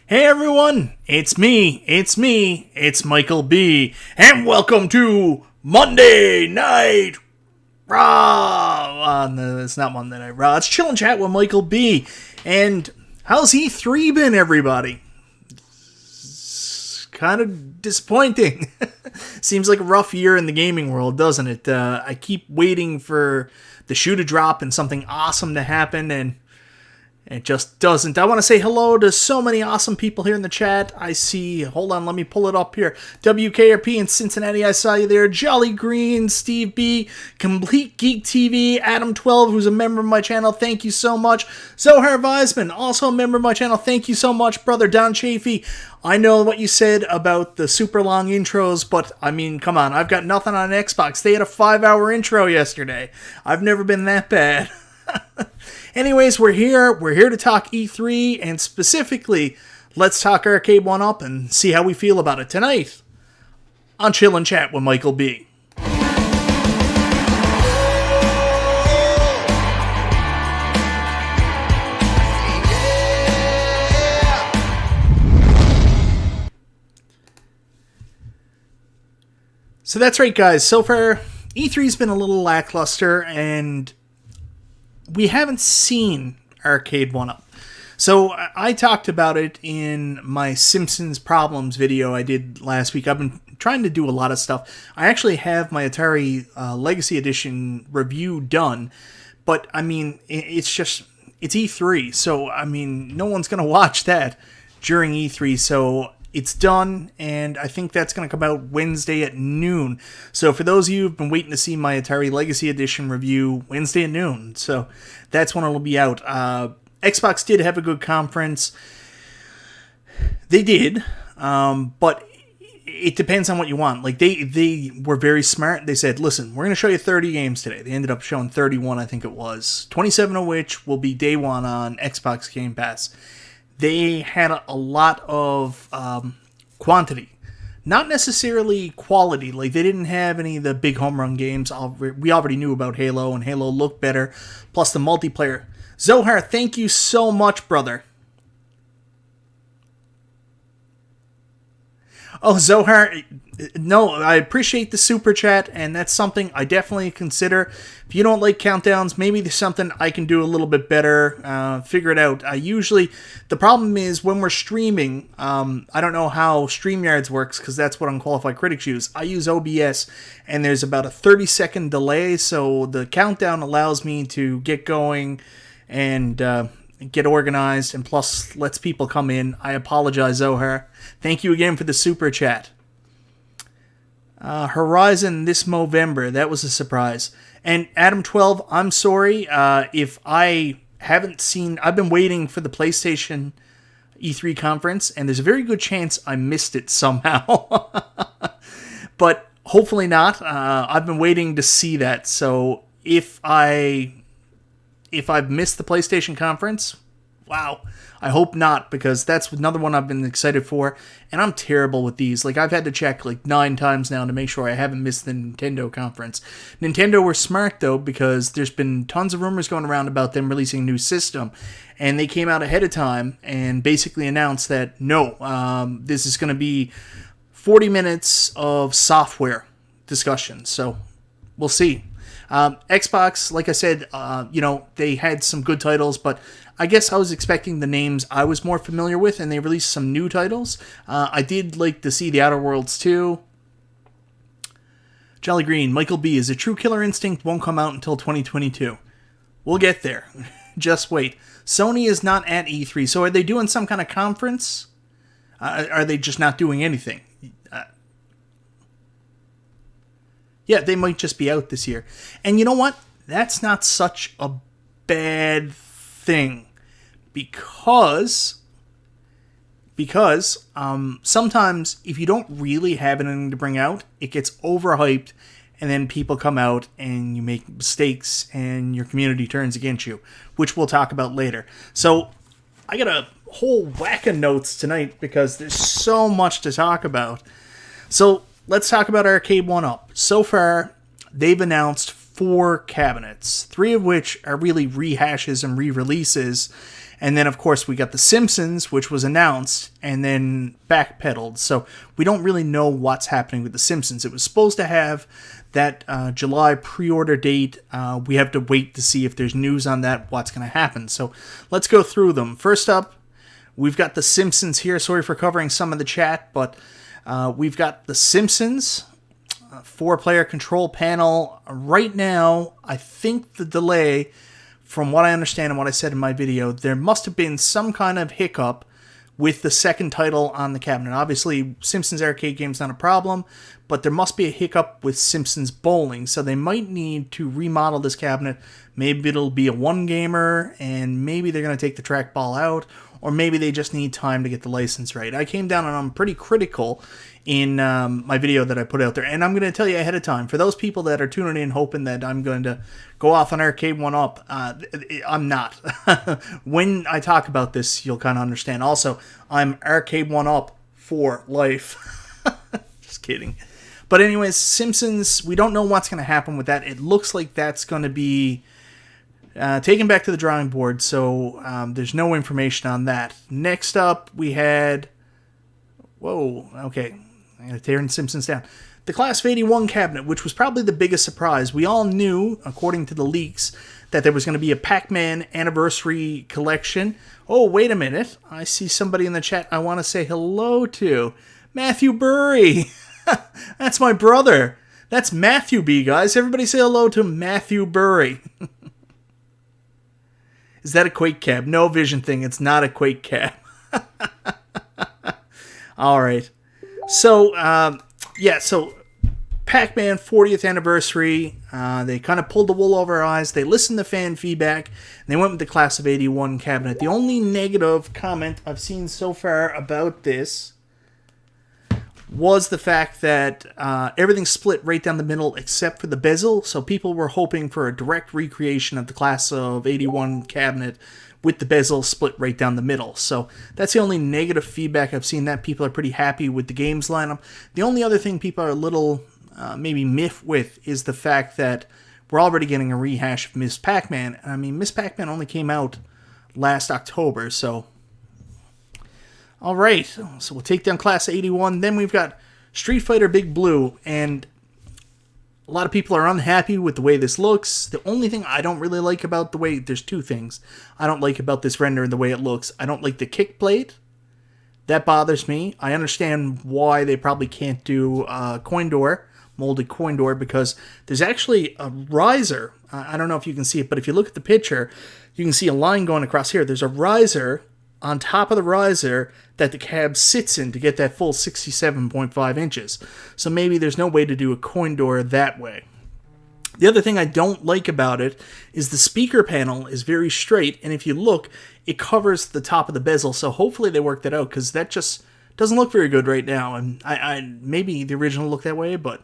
Hey everyone, it's me, it's Michael B, and welcome to Monday Night Raw. No, it's not Monday Night Raw, it's Chill and Chat with Michael B. And how's E3 been, everybody? It's kind of disappointing. Seems like a rough year in the gaming world, doesn't it? I keep waiting for the shoe to drop and something awesome to happen, and it just doesn't. I want to say hello to so many awesome people here in the chat. I see, hold on, let me pull it up here. WKRP in Cincinnati, I saw you there. Jolly Green, Steve B, Complete Geek TV, Adam12, who's a member of my channel, thank you so much. Zohar Weisman, also a member of my channel, thank you so much. Brother Don Chafee, I know what you said about the super long intros, but I mean, come on, I've got nothing on Xbox. They had a 5-hour intro yesterday. I've never been that bad. Anyways, we're here to talk E3, and specifically, let's talk Arcade1Up and see how we feel about it tonight on Chill and Chat with Michael B. So that's right, guys. So far, E3's been a little lackluster, and we haven't seen Arcade1Up. So I talked about it in my Simpsons Problems video I did last week. I've been trying to do a lot of stuff. I actually have my Atari Legacy Edition review done, but I mean, it's E3, so I mean, no one's going to watch that during E3, so it's done, and I think that's going to come out Wednesday at noon. So for those of you who've been waiting to see my Atari Legacy Edition review, Wednesday at noon. So that's when it'll be out. Xbox did have a good conference. They did, but it depends on what you want. Like, they were very smart. They said, listen, we're going to show you 30 games today. They ended up showing 31, I think it was. 27 of which will be day one on Xbox Game Pass. They had a lot of quantity, not necessarily quality. Like, they didn't have any of the big home run games. We already knew about Halo, and Halo looked better, plus the multiplayer. Zohar, thank you so much, brother. Oh, Zohar, no, I appreciate the super chat, and that's something I definitely consider. If you don't like countdowns, maybe there's something I can do a little bit better. Figure it out. The problem is when we're streaming, I don't know how StreamYards works, because that's what Unqualified Critics use. I use OBS, and there's about a 30-second delay, so the countdown allows me to get going and get organized, and plus lets people come in. I apologize, Zohar. Thank you again for the super chat. Horizon this Movember. That was a surprise. And Adam12, I'm sorry if I haven't seen... I've been waiting for the PlayStation E3 conference, and there's a very good chance I missed it somehow. But hopefully not. I've been waiting to see that. So if I've missed the PlayStation conference, wow, I hope not, because that's another one I've been excited for, and I'm terrible with these. Like, I've had to check like 9 times now to make sure I haven't missed the Nintendo conference. Nintendo were smart, though, because there's been tons of rumors going around about them releasing a new system, and they came out ahead of time and basically announced that, no, this is going to be 40 minutes of software discussion, so we'll see. Xbox, like I said, they had some good titles, but I guess I was expecting the names I was more familiar with, and they released some new titles. I did like to see The Outer Worlds 2. Jolly Green, Michael B, is a true Killer Instinct won't come out until 2022. We'll get there. Just wait. Sony is not at E3, so are they doing some kind of conference? Are they just not doing anything? Yeah, they might just be out this year. And you know what? That's not such a bad thing. Because sometimes if you don't really have anything to bring out, it gets overhyped, and then people come out and you make mistakes and your community turns against you, which we'll talk about later. So I got a whole whack of notes tonight because there's so much to talk about. So let's talk about Arcade1Up. So far, they've announced 4 cabinets, 3 of which are really rehashes and re-releases, And then, of course, we got The Simpsons, which was announced and then backpedaled. So we don't really know what's happening with The Simpsons. It was supposed to have that July pre-order date. We have to wait to see if there's news on that, what's going to happen. So let's go through them. First up, we've got The Simpsons here. Sorry for covering some of the chat, but we've got The Simpsons, 4-player control panel. Right now, I think the delay, from what I understand and what I said in my video, there must have been some kind of hiccup with the second title on the cabinet. Obviously, Simpsons Arcade Game's not a problem, but there must be a hiccup with Simpsons Bowling, so they might need to remodel this cabinet. Maybe it'll be a one-gamer, and maybe they're going to take the trackball out, or maybe they just need time to get the license right. I came down and I'm pretty critical in my video that I put out there, and I'm going to tell you ahead of time, for those people that are tuning in hoping that I'm going to go off on Arcade1Up, I'm not. When I talk about this, you'll kind of understand. Also, I'm Arcade1Up for life. Just kidding. But anyways, Simpsons, we don't know what's going to happen with that. It looks like that's going to be taken back to the drawing board, so there's no information on that. Next up, we had... Whoa, okay. I'm going to tear Simpsons down. The Class of 81 cabinet, which was probably the biggest surprise. We all knew, according to the leaks, that there was going to be a Pac-Man anniversary collection. Oh, wait a minute. I see somebody in the chat I want to say hello to. Matthew Burry. That's my brother. That's Matthew B, guys. Everybody say hello to Matthew Burry. Is that a Quake cab? No vision thing. It's not a Quake cab. All right. So, so Pac-Man 40th anniversary, they kind of pulled the wool over our eyes. They listened to fan feedback, and they went with the Class of 81 cabinet. The only negative comment I've seen so far about this was the fact that everything's split right down the middle except for the bezel. So people were hoping for a direct recreation of the Class of 81 cabinet with the bezel split right down the middle. So that's the only negative feedback I've seen. That people are pretty happy with the games lineup. The only other thing people are a little maybe miffed with is the fact that we're already getting a rehash of Miss Pac-Man. I mean, Miss Pac-Man only came out last October, so... Alright, so we'll take down Class 81. Then we've got Street Fighter Big Blue, and a lot of people are unhappy with the way this looks. The only thing I don't really like about the way... There's two things I don't like about this render and the way it looks. I don't like the kick plate. That bothers me. I understand why they probably can't do coin door, molded coin door, because there's actually a riser. I don't know if you can see it, but if you look at the picture, you can see a line going across here. There's a riser on top of the riser that the cab sits in to get that full 67.5 inches. So maybe there's no way to do a coin door that way. The other thing I don't like about it is the speaker panel is very straight, and if you look, it covers the top of the bezel, so hopefully they work that out, because that just doesn't look very good right now. And I maybe the original looked that way, but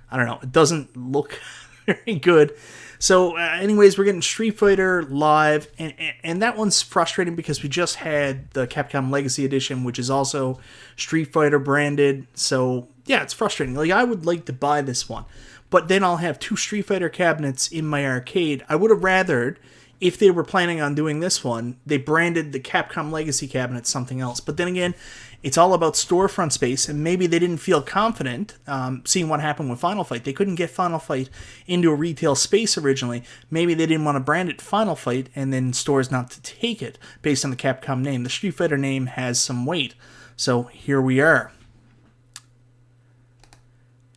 I don't know. It doesn't look very good. So anyways, we're getting Street Fighter Live, and that one's frustrating because we just had the Capcom Legacy Edition, which is also Street Fighter branded. So yeah, it's frustrating. Like, I would like to buy this one, but then I'll have two Street Fighter cabinets in my arcade. I would have rathered, if they were planning on doing this one, they branded the Capcom Legacy cabinet something else. But then again, it's all about storefront space, and maybe they didn't feel confident, seeing what happened with Final Fight. They couldn't get Final Fight into a retail space originally. Maybe they didn't want to brand it Final Fight and then stores not to take it based on the Capcom name. The Street Fighter name has some weight. So here we are.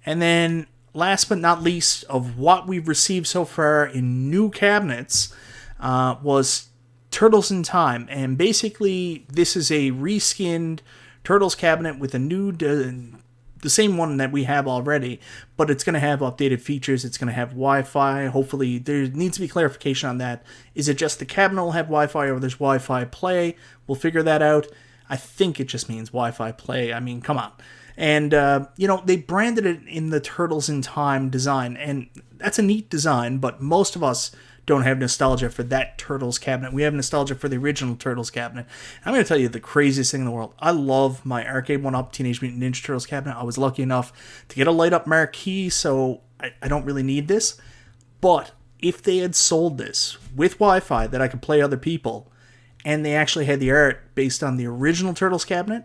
And then, last but not least, of what we've received so far in new cabinets was Turtles in Time. And basically, this is a reskinned Turtles cabinet with a new, the same one that we have already, but it's going to have updated features. It's going to have Wi-Fi. Hopefully, there needs to be clarification on that. Is it just the cabinet will have Wi-Fi, or there's Wi-Fi play? We'll figure that out. I think it just means Wi-Fi play. I mean, come on. And, they branded it in the Turtles in Time design, and that's a neat design, but most of us don't have nostalgia for that Turtles cabinet. We have nostalgia for the original Turtles cabinet. I'm going to tell you the craziest thing in the world. I love my Arcade1Up Teenage Mutant Ninja Turtles cabinet. I was lucky enough to get a light-up marquee, so I don't really need this. But if they had sold this with Wi-Fi that I could play other people, and they actually had the art based on the original Turtles cabinet,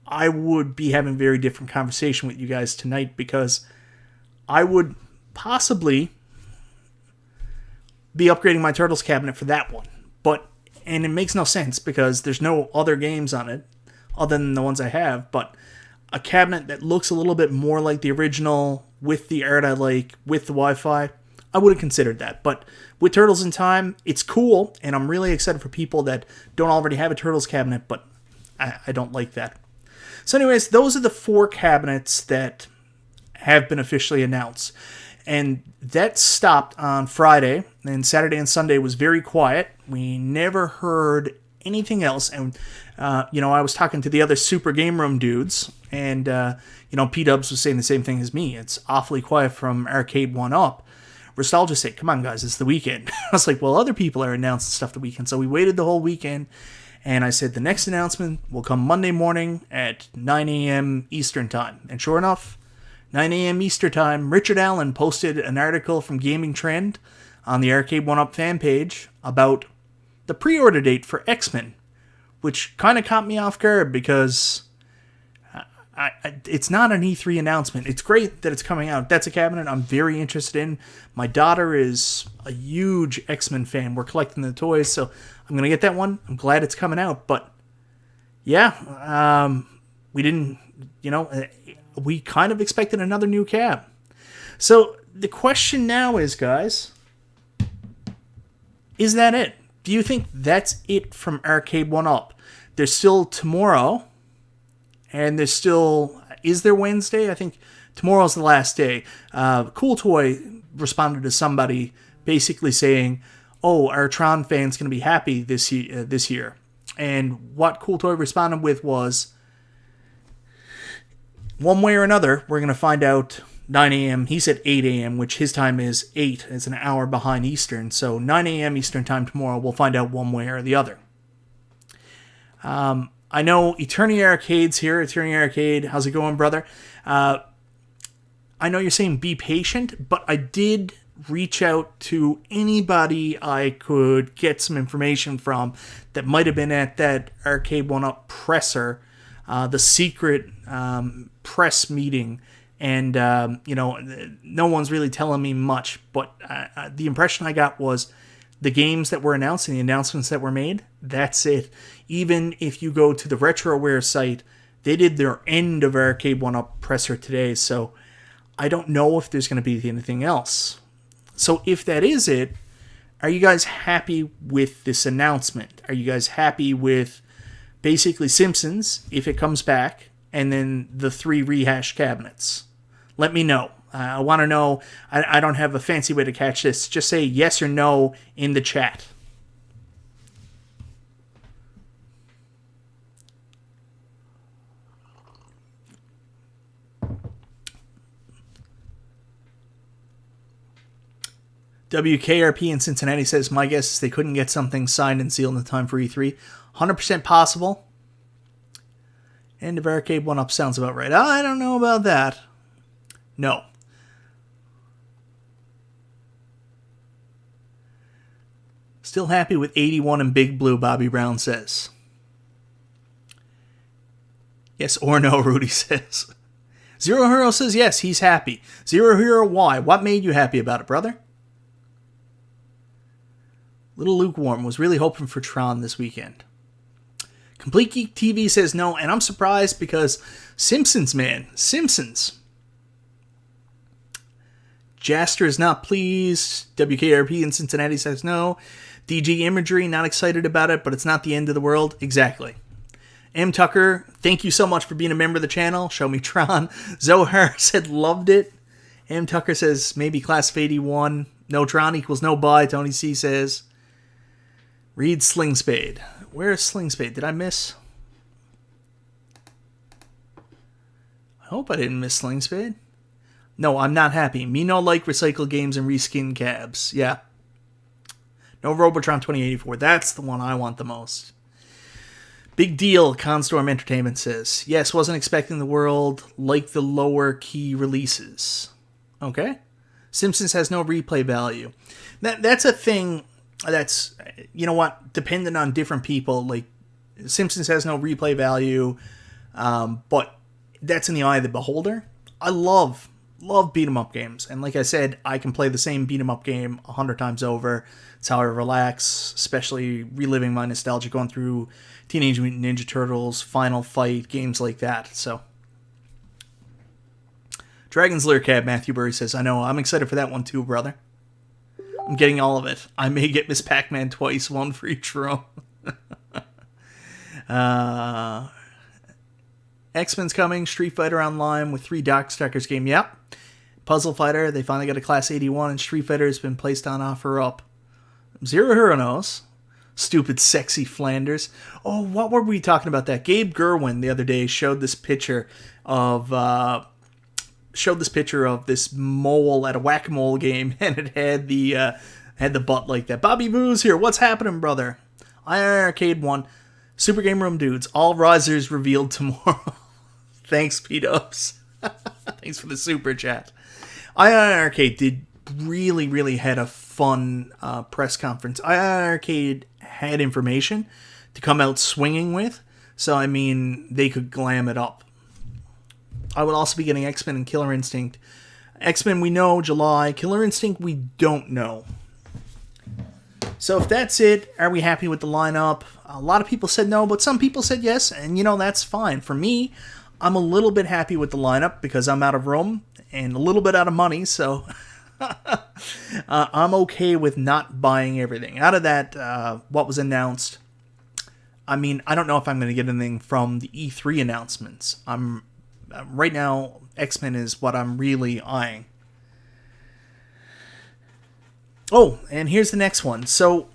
I would be having a very different conversation with you guys tonight, because I would possibly be upgrading my Turtles cabinet for that one. And it makes no sense because there's no other games on it other than the ones I have, but a cabinet that looks a little bit more like the original with the art I like, with the Wi-Fi, I would have considered that. But with Turtles in Time, it's cool, and I'm really excited for people that don't already have a Turtles cabinet, but I don't like that. So anyways, those are the 4 cabinets that have been officially announced. And that stopped on Friday, and Saturday and Sunday was very quiet. We never heard anything else. And, I was talking to the other Super Game Room dudes, and, P-Dubs was saying the same thing as me. It's awfully quiet from Arcade1Up. Nostalgia said, come on, guys, it's the weekend. I was like, well, other people are announcing stuff the weekend. So we waited the whole weekend, and I said the next announcement will come Monday morning at 9 a.m. Eastern Time. And sure enough, 9 a.m. Eastern Time, Richard Allen posted an article from Gaming Trend on the Arcade1Up fan page about the pre-order date for X-Men, which kind of caught me off guard because it's not an E3 announcement. It's great that it's coming out. That's a cabinet I'm very interested in. My daughter is a huge X-Men fan. We're collecting the toys, so I'm going to get that one. I'm glad it's coming out, but yeah, we didn't, we kind of expected another new cab. So the question now is, guys, is that it? Do you think that's it from Arcade1Up? There's still tomorrow, and there's still, is there Wednesday? I think tomorrow's the last day. Cool Toy responded to somebody basically saying, oh, our Tron fan's going to be happy this year. And what Cool Toy responded with was, one way or another, we're going to find out 9 a.m. He said 8 a.m., which his time is 8. It's an hour behind Eastern. So 9 a.m. Eastern time tomorrow, we'll find out one way or the other. I know Eternity Arcade's here. Eternity Arcade, how's it going, brother? I know you're saying be patient, but I did reach out to anybody I could get some information from that might have been at that Arcade1Up presser, the secret press meeting, and no one's really telling me much, but the impression I got was the games that were announced and the announcements that were made, that's it. Even if you go to the RetroWare site, they did their end of Arcade1Up presser today, so I don't know if there's going to be anything else. So if that is it, are you guys happy with this announcement? Are you guys happy with basically Simpsons, if it comes back, and then the 3 rehash cabinets? Let me know. I want to know. I don't have a fancy way to catch this. Just say yes or no in the chat. WKRP in Cincinnati says, my guess is they couldn't get something signed and sealed in time for E3. 100% possible. End of Arcade1Up sounds about right. I don't know about that. No. Still happy with 81 and Big Blue, Bobby Brown says. Yes or no, Rudy says. Zero Hero says yes, he's happy. Zero Hero, why? What made you happy about it, brother? Little lukewarm, was really hoping for Tron this weekend. Complete Geek TV says no, and I'm surprised because Simpsons, man. Simpsons. Jaster is not pleased. WKRP in Cincinnati says no. DG Imagery, not excited about it, but it's not the end of the world. Exactly. M. Tucker, thank you so much for being a member of the channel. Show me Tron. Zohar said loved it. M. Tucker says maybe Class of 81. No Tron equals no buy. Tony C says. Read Sling Spade. Where is Sling Spade? Did I miss? I hope I didn't miss Sling Spade. No, I'm not happy. Me no like recycle games and reskin cabs. Yeah. No Robotron 2084. That's the one I want the most. Big deal, Constorm Entertainment says. Yes, wasn't expecting the world like the lower key releases. Okay. Simpsons has no replay value. That's a thing That's, you know what, dependent on different people. Like, Simpsons has no replay value, but that's in the eye of the beholder. I love beat 'em up games, and like I said, I can play the same beat 'em up game 100 times over. It's how I relax, especially reliving my nostalgia, going through Teenage Mutant Ninja Turtles, Final Fight, games like that. So, Dragon's Lair Cab, Matthew Burry says, I know, I'm excited for that one too, brother. I'm getting all of it. I may get Miss Pac-Man twice, one for each room. X-Men's coming, Street Fighter Online with 3 Darkstalkers game. Yep. Puzzle Fighter, they finally got a Class 81, and Street Fighter has been placed on offer up. Zero Hero knows. Stupid sexy Flanders. Oh, what were we talking about that? Gabe Gerwin the other day showed this picture of this mole at a whack-a-mole game, and it had the butt like that. Bobby Boo's here. What's happening, brother? Arcade 1. Super Game Room dudes. All risers revealed tomorrow. Thanks, P-Dubs. Thanks for the super chat. Arcade did really had a fun press conference. Arcade had information to come out swinging with, so I mean, they could glam it up. I will also be getting X-Men and Killer Instinct. X-Men we know, July. Killer Instinct we don't know. So if that's it, are we happy with the lineup? A lot of people said no, but some people said yes, and you know, that's fine. For me, I'm a little bit happy with the lineup because I'm out of room and a little bit out of money, so I'm okay with not buying everything. Out of that, what was announced, I mean, I don't know if I'm going to get anything from the E3 announcements. Right now, X-Men is what I'm really eyeing. Oh, and here's the next one. So,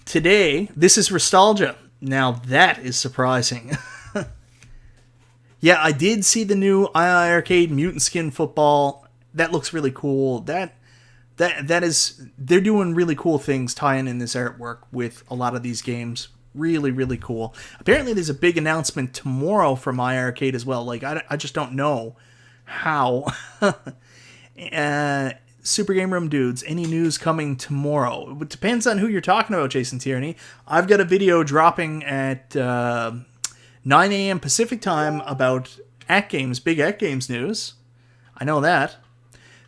today, this is Nostalgia. Now, that is surprising. Yeah, I did see the new Arcade Mutant Skin Football. That looks really cool. That is, they're doing really cool things tying in this artwork with a lot of these games. Really cool. Apparently, there's a big announcement tomorrow from Arcade as well. Like, I just don't know how. Super Game Room dudes, any news coming tomorrow? It depends on who you're talking about, Jason Tierney. I've got a video dropping at 9 a.m. Pacific time about ATGames, big ATGames news. I know that.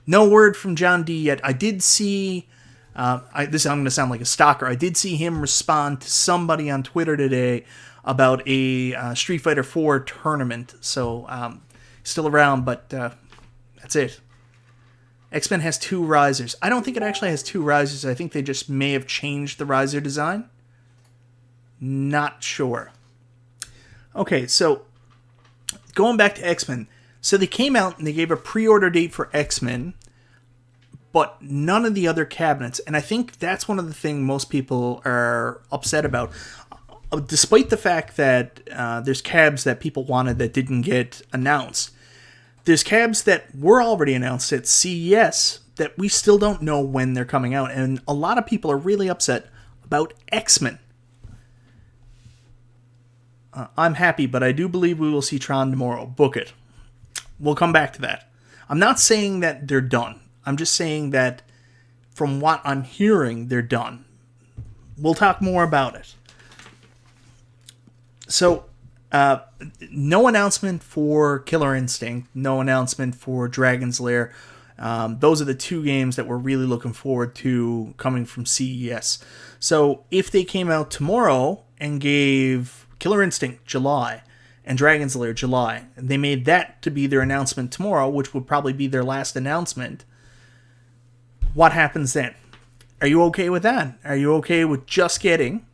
No word from John D yet. I did see, I'm going to sound like a stalker. I did see him respond to somebody on Twitter today about a Street Fighter 4 tournament. So, still around, but that's it. X-Men has 2 risers. I don't think it actually has 2 risers. I think they just may have changed the riser design. Not sure. Okay, so going back to X-Men. So they came out and they gave a pre-order date for X-Men, but none of the other cabinets. And I think that's one of the things most people are upset about. Despite the fact that there's cabs that people wanted that didn't get announced. There's cabs that were already announced at CES that we still don't know when they're coming out. And a lot of people are really upset about X-Men. I'm happy, but I do believe we will see Tron tomorrow. Book it. We'll come back to that. I'm not saying that they're done. I'm just saying that from what I'm hearing, they're done. We'll talk more about it. So, no announcement for Killer Instinct. No announcement for Dragon's Lair. Those are the 2 games that we're really looking forward to coming from CES. So if they came out tomorrow and gave Killer Instinct July and Dragon's Lair July, and they made that to be their announcement tomorrow, which would probably be their last announcement, what happens then? Are you okay with that? Are you okay with just getting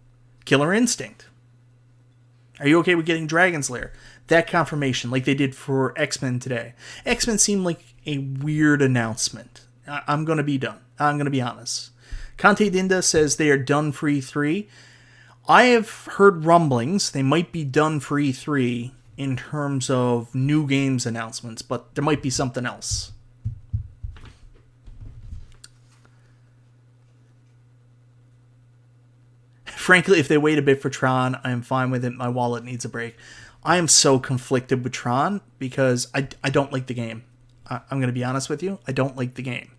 Killer Instinct? Are you okay with getting Dragon's Lair? That confirmation, like they did for X-Men today. X-Men seemed like a weird announcement. I'm going to be done. I'm going to be honest. Conte Dinda says they are done for E3. I have heard rumblings they might be done for E3 in terms of new games announcements, but there might be something else. Frankly, if they wait a bit for Tron, I am fine with it. My wallet needs a break. I am so conflicted with Tron because I don't like the game. I'm going to be honest with you. I don't like the game.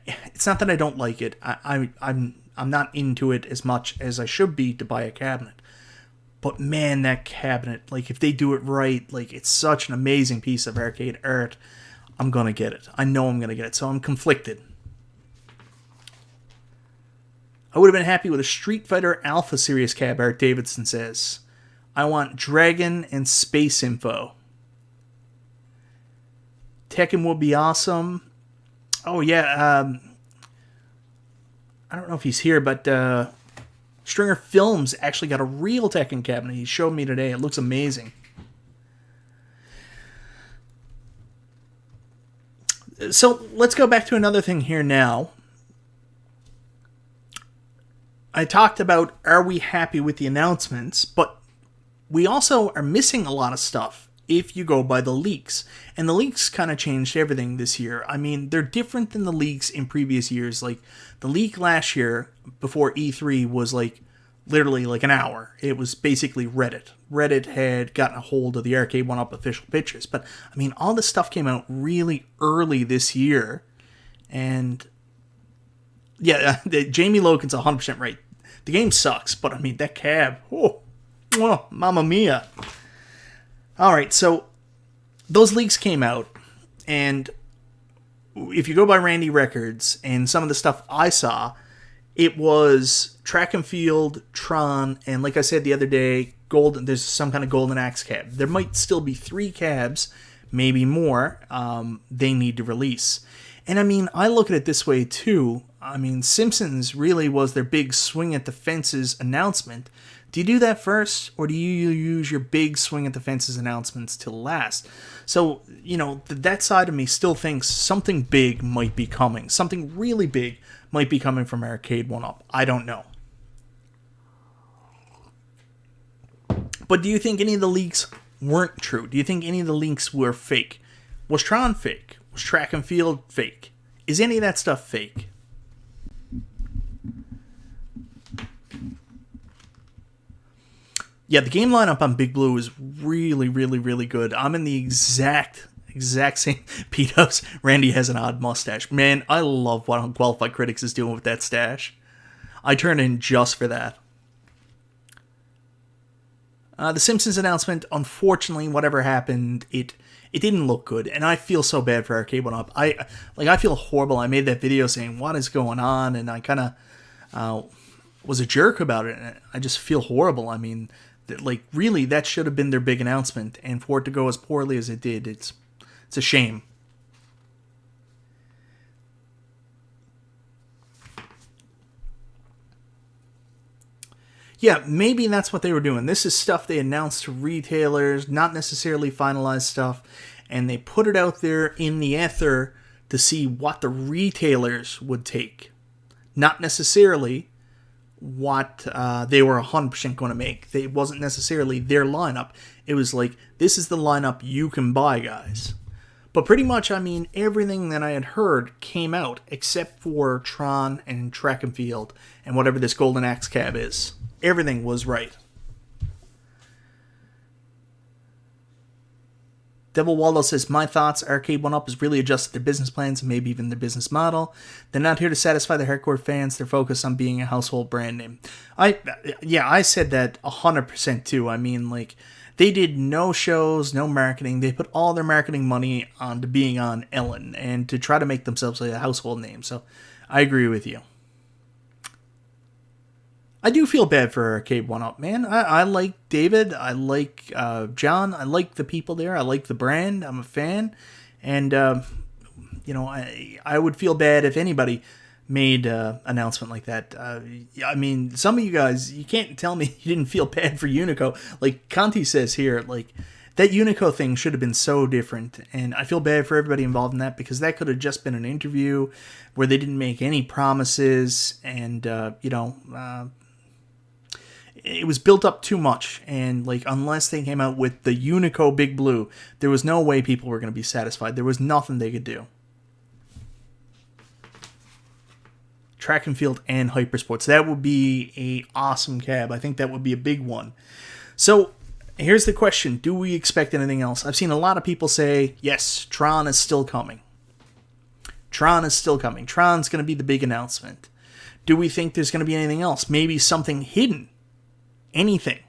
It's not that I don't like it. I'm I'm not into it as much as I should be to buy a cabinet. But man, that cabinet, like if they do it right, like it's such an amazing piece of arcade art. I'm going to get it. I know I'm going to get it. So I'm conflicted. I would have been happy with a Street Fighter Alpha Series cab art, Davidson says. I want Dragon and Space info. Tekken would be awesome. Oh yeah, I don't know if he's here, but Stringer Films actually got a real Tekken cabinet. He showed me today. It looks amazing. So let's go back to another thing here now. I talked about, are we happy with the announcements? But we also are missing a lot of stuff if you go by the leaks. And the leaks kind of changed everything this year. I mean, they're different than the leaks in previous years. Like, the leak last year, before E3, was like, literally like an hour. It was basically Reddit. Reddit had gotten a hold of the Arcade1Up official pictures. But, I mean, all this stuff came out really early this year. And, yeah, Jamie Logan's 100% right. The game sucks, but, I mean, that cab, oh, mamma mia. Alright, so those leaks came out, and if you go by Randy Records and some of the stuff I saw, it was Track and Field, Tron, and like I said the other day, there's some kind of Golden Axe cab. There might still be 3 cabs, maybe more, they need to release. And I mean, I look at it this way too. I mean, Simpsons really was their big swing at the fences announcement. Do you do that first, or do you use your big swing at the fences announcements till last? So, you know, that side of me still thinks something big might be coming. Something really big might be coming from Arcade1Up. I don't know. But do you think any of the leaks weren't true? Do you think any of the leaks were fake? Was Tron fake? Was Track and Field fake? Is any of that stuff fake? Yeah, the game lineup on Big Blue is really, really, really good. I'm in the exact same P-Dubs. Randy has an odd mustache. Man, I love what Unqualified Critics is doing with that stash. I turned in just for that. The Simpsons announcement, unfortunately, whatever happened, it didn't look good, and I feel so bad for Arcade1Up. I feel horrible. I made that video saying, what is going on, and I kind of was a jerk about it, and I just feel horrible. I mean, really, that should have been their big announcement, and for it to go as poorly as it did, it's a shame. Yeah, maybe that's what they were doing. This is stuff they announced to retailers, not necessarily finalized stuff, and they put it out there in the ether to see what the retailers would take. Not necessarily what they were 100% going to make. It wasn't necessarily their lineup. It was like, this is the lineup you can buy, guys. But pretty much, I mean, everything that I had heard came out, except for Tron and Track and Field, and whatever this Golden Axe cab is. Everything was right. Devil Waldo says, my thoughts, Arcade1Up has really adjusted their business plans and maybe even their business model. They're not here to satisfy the hardcore fans. They're focused on being a household brand name. I said that 100% too. I mean, like, they did no shows, no marketing. They put all their marketing money onto being on Ellen and to try to make themselves a household name. So I agree with you. I do feel bad for Arcade1Up, man. I like David. I like John. I like the people there. I like the brand. I'm a fan. And, you know, I would feel bad if anybody made an announcement like that. I mean, some of you guys, you can't tell me you didn't feel bad for Unico. Like Conti says here, like, that Unico thing should have been so different. And I feel bad for everybody involved in that because that could have just been an interview where they didn't make any promises. And, you know... it was built up too much, and like unless they came out with the Unico Big Blue, there was no way people were going to be satisfied. There was nothing they could do. Track and Field and Hypersports. That would be a awesome cab. I think that would be a big one. So here's the question. Do we expect anything else? I've seen a lot of people say, yes, Tron is still coming. Tron is still coming. Tron's going to be the big announcement. Do we think there's going to be anything else? Maybe something hidden? Anything.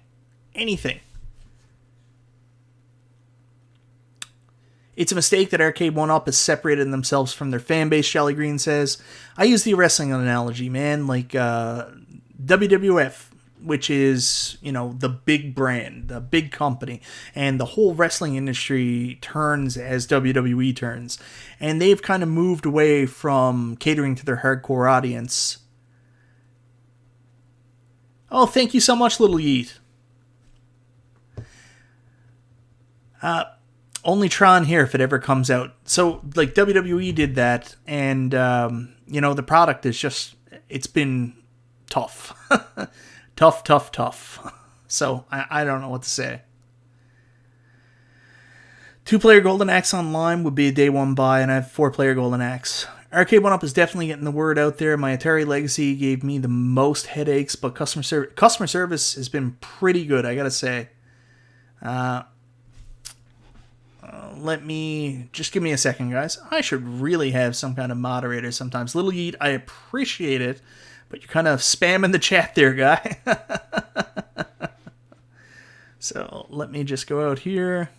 It's a mistake that Arcade1Up has separated themselves from their fan base, Shelly Green says. I use the wrestling analogy, man, like WWF, which is, the big brand, the big company, and the whole wrestling industry turns as WWE turns. And they've kind of moved away from catering to their hardcore audience. Oh, thank you so much, Little Yeet. Only Tron here if it ever comes out. So, like, WWE did that, and, the product is just, it's been tough. tough. So, I don't know what to say. 2-player Golden Axe Online would be a day one buy, and I have 4-player Golden Axe. Arcade1Up is definitely getting the word out there. My Atari Legacy gave me the most headaches, but customer service has been pretty good, I gotta say. Just give me a second, guys. I should really have some kind of moderator sometimes. Little Yeet, I appreciate it, but you're kind of spamming the chat there, guy. So let me just go out here.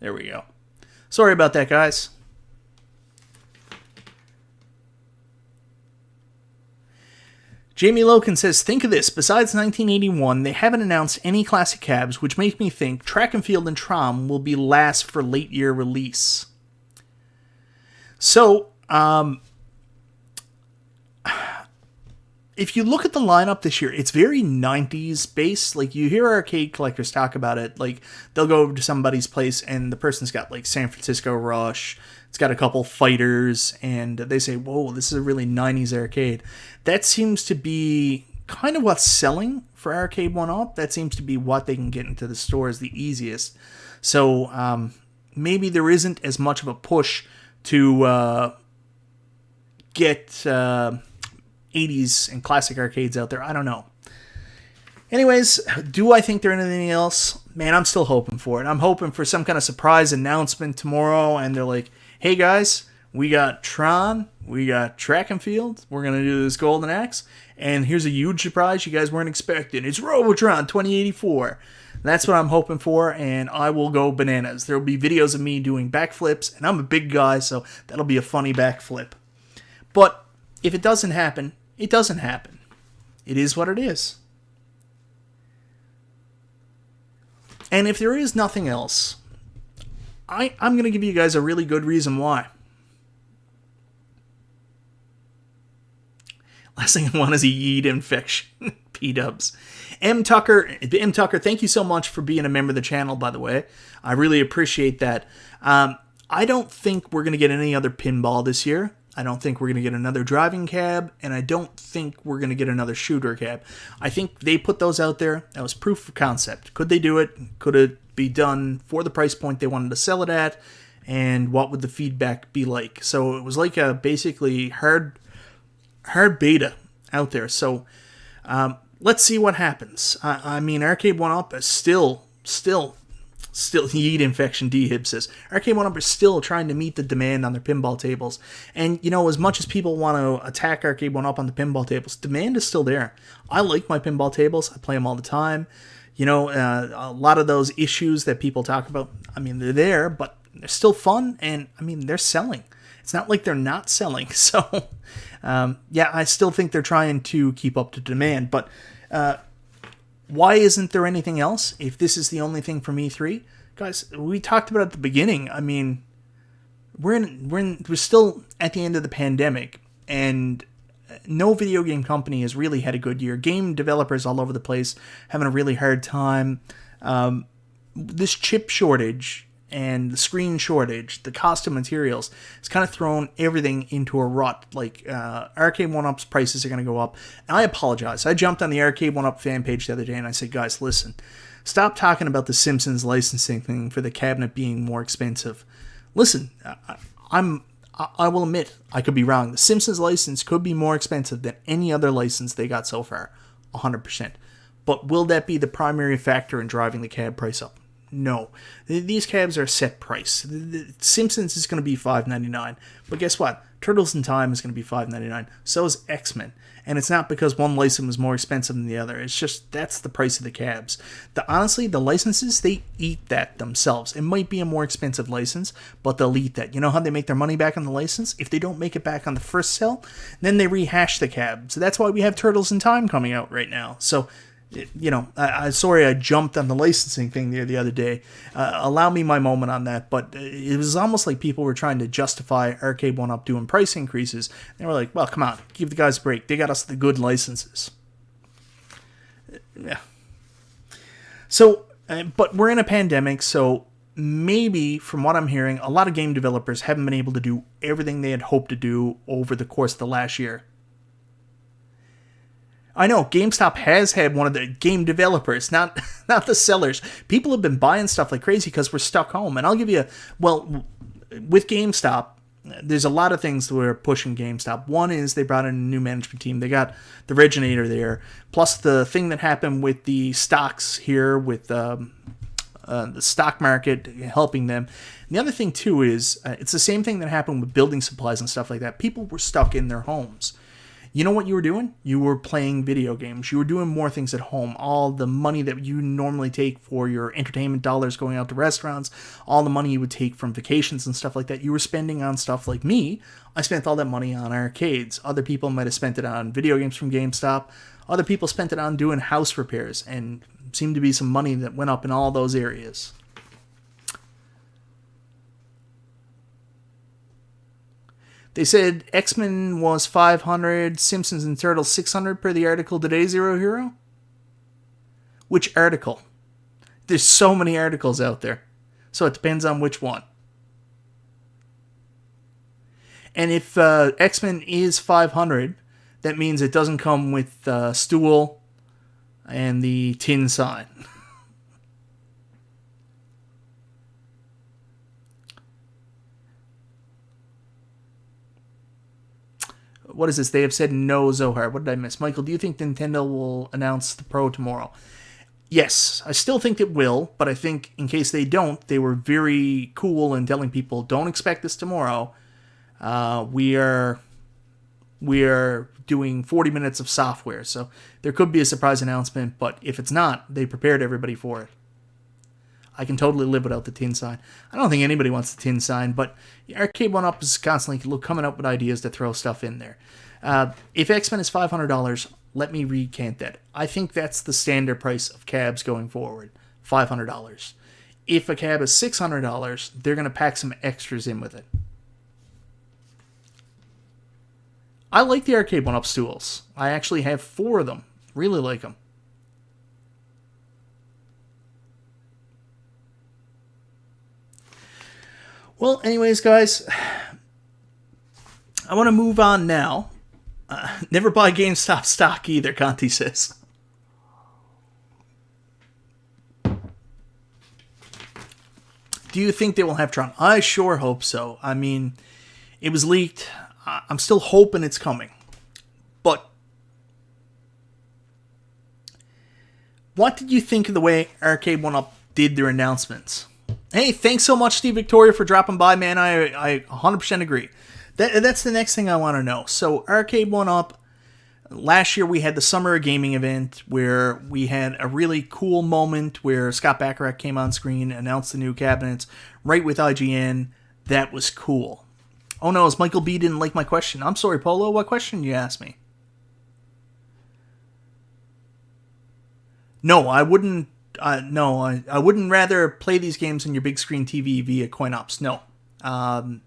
There we go. Sorry about that, guys. Jamie Loken says, think of this. Besides 1981, they haven't announced any classic cabs, which makes me think Track and Field and Tron will be last for late year release. So, if you look at the lineup this year, it's very 90s based. Like, you hear arcade collectors talk about it. Like, they'll go over to somebody's place and the person's got, like, San Francisco Rush. It's got a couple fighters, and they say, whoa, this is a really 90s arcade. That seems to be kind of what's selling for Arcade1Up. That seems to be what they can get into the stores the easiest. So maybe there isn't as much of a push to get 80s and classic arcades out there. I don't know. Anyways, do I think there's anything else? Man, I'm still hoping for it. I'm hoping for some kind of surprise announcement tomorrow, and they're like, hey guys, we got Tron, we got Track and Field, we're going to do this Golden Axe, and here's a huge surprise you guys weren't expecting. It's Robotron 2084. That's what I'm hoping for, and I will go bananas. There will be videos of me doing backflips, and I'm a big guy, so that'll be a funny backflip. But if it doesn't happen, it doesn't happen. It is what it is. And if there is nothing else, I'm going to give you guys a really good reason why. Last thing I want is a yeet infection. P-dubs. M. Tucker, thank you so much for being a member of the channel, by the way. I really appreciate that. I don't think we're going to get any other pinball this year. I don't think we're going to get another driving cab, and I don't think we're going to get another shooter cab. I think they put those out there. That was proof of concept. Could they do it? Could it be done for the price point they wanted to sell it at? And what would the feedback be like? So it was like a basically hard beta out there. So let's see what happens. I mean, Arcade1Up is still yeet infection D-Hib says, Arcade1Up is still trying to meet the demand on their pinball tables. And, as much as people want to attack Arcade1Up on the pinball tables, demand is still there. I like my pinball tables. I play them all the time. A lot of those issues that people talk about, they're there, but they're still fun, and, they're selling. It's not like they're not selling. So, I still think they're trying to keep up to demand. But why isn't there anything else if this is the only thing from E3? Guys, we talked about it at the beginning. We're still at the end of the pandemic, and no video game company has really had a good year. Game developers all over the place having a really hard time. This chip shortage and the screen shortage, the cost of materials, it's kind of thrown everything into a rut. Like, Arcade1Up's prices are going to go up. And I apologize. I jumped on the Arcade1Up fan page the other day and I said, guys, listen, stop talking about the Simpsons licensing thing for the cabinet being more expensive. Listen, I will admit, I could be wrong. The Simpsons license could be more expensive than any other license they got so far. 100%. But will that be the primary factor in driving the cab price up? No. These cabs are a set price. Simpsons is going to be $5.99. But guess what? Turtles in Time is going to be $5.99. So is X-Men. And it's not because one license is more expensive than the other. It's just that's the price of the cabs. Honestly, the licenses, they eat that themselves. It might be a more expensive license, but they'll eat that. You know how they make their money back on the license? If they don't make it back on the first sale, then they rehash the cab. So that's why we have Turtles in Time coming out right now. So, you know, sorry I jumped on the licensing thing the other day. Allow me my moment on that, but it was almost like people were trying to justify Arcade1Up doing price increases. They were like, well, come on, give the guys a break. They got us the good licenses. Yeah. So, but we're in a pandemic, so maybe, from what I'm hearing, a lot of game developers haven't been able to do everything they had hoped to do over the course of the last year. I know, GameStop has had one of the game developers, not the sellers. People have been buying stuff like crazy because we're stuck home. And I'll give you, well, with GameStop, there's a lot of things that we're pushing GameStop. One is they brought in a new management team. They got the Reginator there. Plus the thing that happened with the stocks here with the stock market helping them. And the other thing, too, is it's the same thing that happened with building supplies and stuff like that. People were stuck in their homes. You know what you were doing? You were playing video games. You were doing more things at home. All the money that you normally take for your entertainment dollars going out to restaurants, all the money you would take from vacations and stuff like that, you were spending on stuff like me. I spent all that money on arcades. Other people might have spent it on video games from GameStop. Other people spent it on doing house repairs, and seemed to be some money that went up in all those areas. They said X-Men was 500, Simpsons and Turtles 600 per the article today, Zero Hero? Which article? There's so many articles out there. So it depends on which one. And if X-Men is 500, that means it doesn't come with Stool and the tin sign. What is this? They have said no, Zohar. What did I miss? Michael, do you think Nintendo will announce the Pro tomorrow? Yes, I still think it will, but I think in case they don't, they were very cool in telling people, don't expect this tomorrow. We are doing 40 minutes of software, so there could be a surprise announcement, but if it's not, they prepared everybody for it. I can totally live without the tin sign. I don't think anybody wants the tin sign, but Arcade1Up is constantly coming up with ideas to throw stuff in there. If X-Men is $500, let me recant that. I think that's the standard price of cabs going forward, $500. If a cab is $600, they're going to pack some extras in with it. I like the Arcade1Up stools. I actually have 4 of them. Really like them. Well, anyways, guys, I want to move on now. Never buy GameStop stock either, Conti says. Do you think they will have Tron? I sure hope so. I mean, it was leaked. I'm still hoping it's coming. But what did you think of the way Arcade1Up did their announcements? Hey, thanks so much, Steve Victoria, for dropping by, man. I 100% agree. That's the next thing I want to know. So, Arcade1Up, last year we had the Summer Gaming event where we had a really cool moment where Scott Bacharach came on screen, announced the new cabinets, right with IGN. That was cool. Oh no, it's Michael B. didn't like my question. I'm sorry, Polo. What question did you ask me? No, I wouldn't. I wouldn't rather play these games on your big screen TV via coin-ops. No. I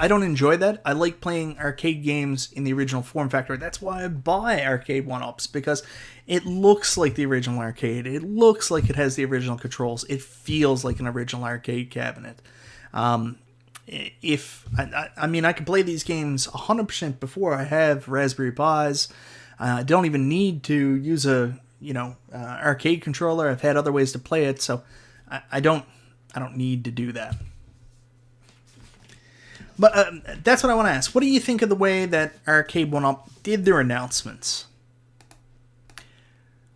don't enjoy that. I like playing arcade games in the original form factor. That's why I buy Arcade1Ups, because it looks like the original arcade. It looks like it has the original controls. It feels like an original arcade cabinet. I mean, I can play these games 100% before I have Raspberry Pis. I don't even need to use a arcade controller. I've had other ways to play it, so I don't need to do that. But that's what I want to ask. What do you think of the way that Arcade1Up did their announcements?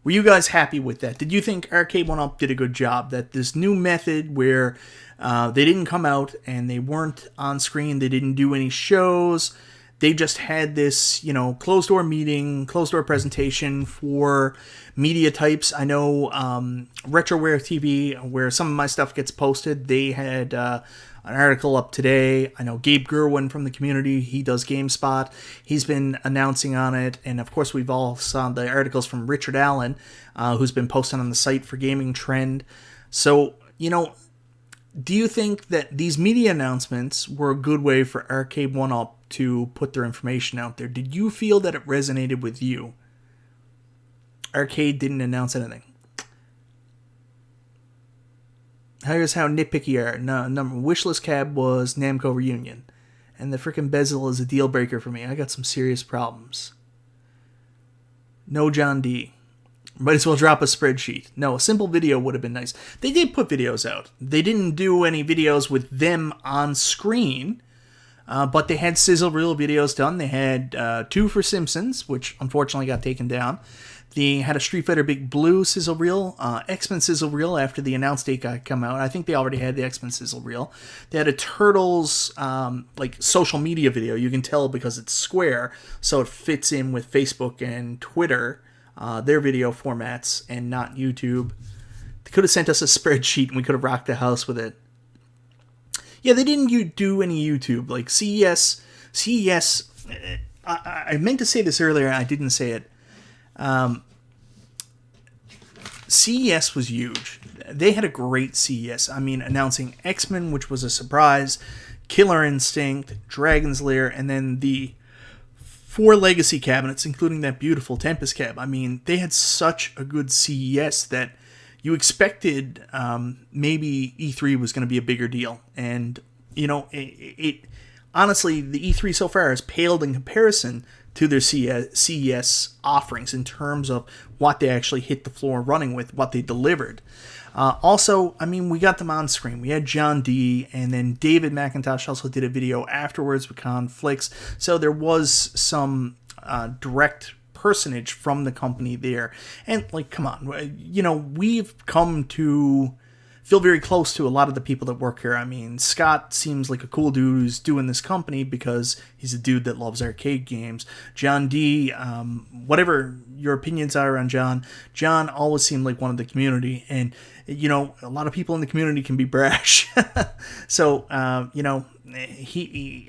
Were you guys happy with that? Did you think Arcade1Up did a good job? That this new method where they didn't come out and they weren't on screen, they didn't do any shows, they just had this, closed door meeting, closed door presentation for media types. I know RetroWare TV, where some of my stuff gets posted, they had an article up today. I know Gabe Gerwin from the community, he does GameSpot. He's been announcing on it. And of course, we've all saw the articles from Richard Allen, who's been posting on the site for Gaming Trend. So, do you think that these media announcements were a good way for Arcade1Up to put their information out there? Did you feel that it resonated with you? Arcade didn't announce anything. Here's how nitpicky you are. No, wishlist cab was Namco Reunion. And the frickin' bezel is a deal breaker for me. I got some serious problems. No John D. Might as well drop a spreadsheet. No, a simple video would have been nice. They did put videos out. They didn't do any videos with them on screen, but they had sizzle reel videos done. They had 2 for Simpsons, which unfortunately got taken down. They had a Street Fighter Big Blue sizzle reel, X-Men sizzle reel after the announce date got come out. I think they already had the X-Men sizzle reel. They had a Turtles social media video. You can tell because it's square, so it fits in with Facebook and Twitter, their video formats, and not YouTube. They could have sent us a spreadsheet and we could have rocked the house with it. Yeah, they didn't do any YouTube. Like CES, I meant to say this earlier and I didn't say it. CES was huge. They had a great CES. I mean, announcing X-Men, which was a surprise, Killer Instinct, Dragon's Lair, and then the 4 legacy cabinets, including that beautiful Tempest cab. I mean, they had such a good CES that you expected maybe E3 was going to be a bigger deal. And, it honestly, the E3 so far has paled in comparison to their CES offerings in terms of what they actually hit the floor running with, what they delivered. Also, I mean, we got them on screen. We had John D, and then David McIntosh also did a video afterwards with Conflicts. So there was some direct personage from the company there. And, come on, we've come to feel very close to a lot of the people that work here. I mean, Scott seems like a cool dude who's doing this company because he's a dude that loves arcade games. John D, whatever your opinions are on John always seemed like one of the community. And, a lot of people in the community can be brash. So, I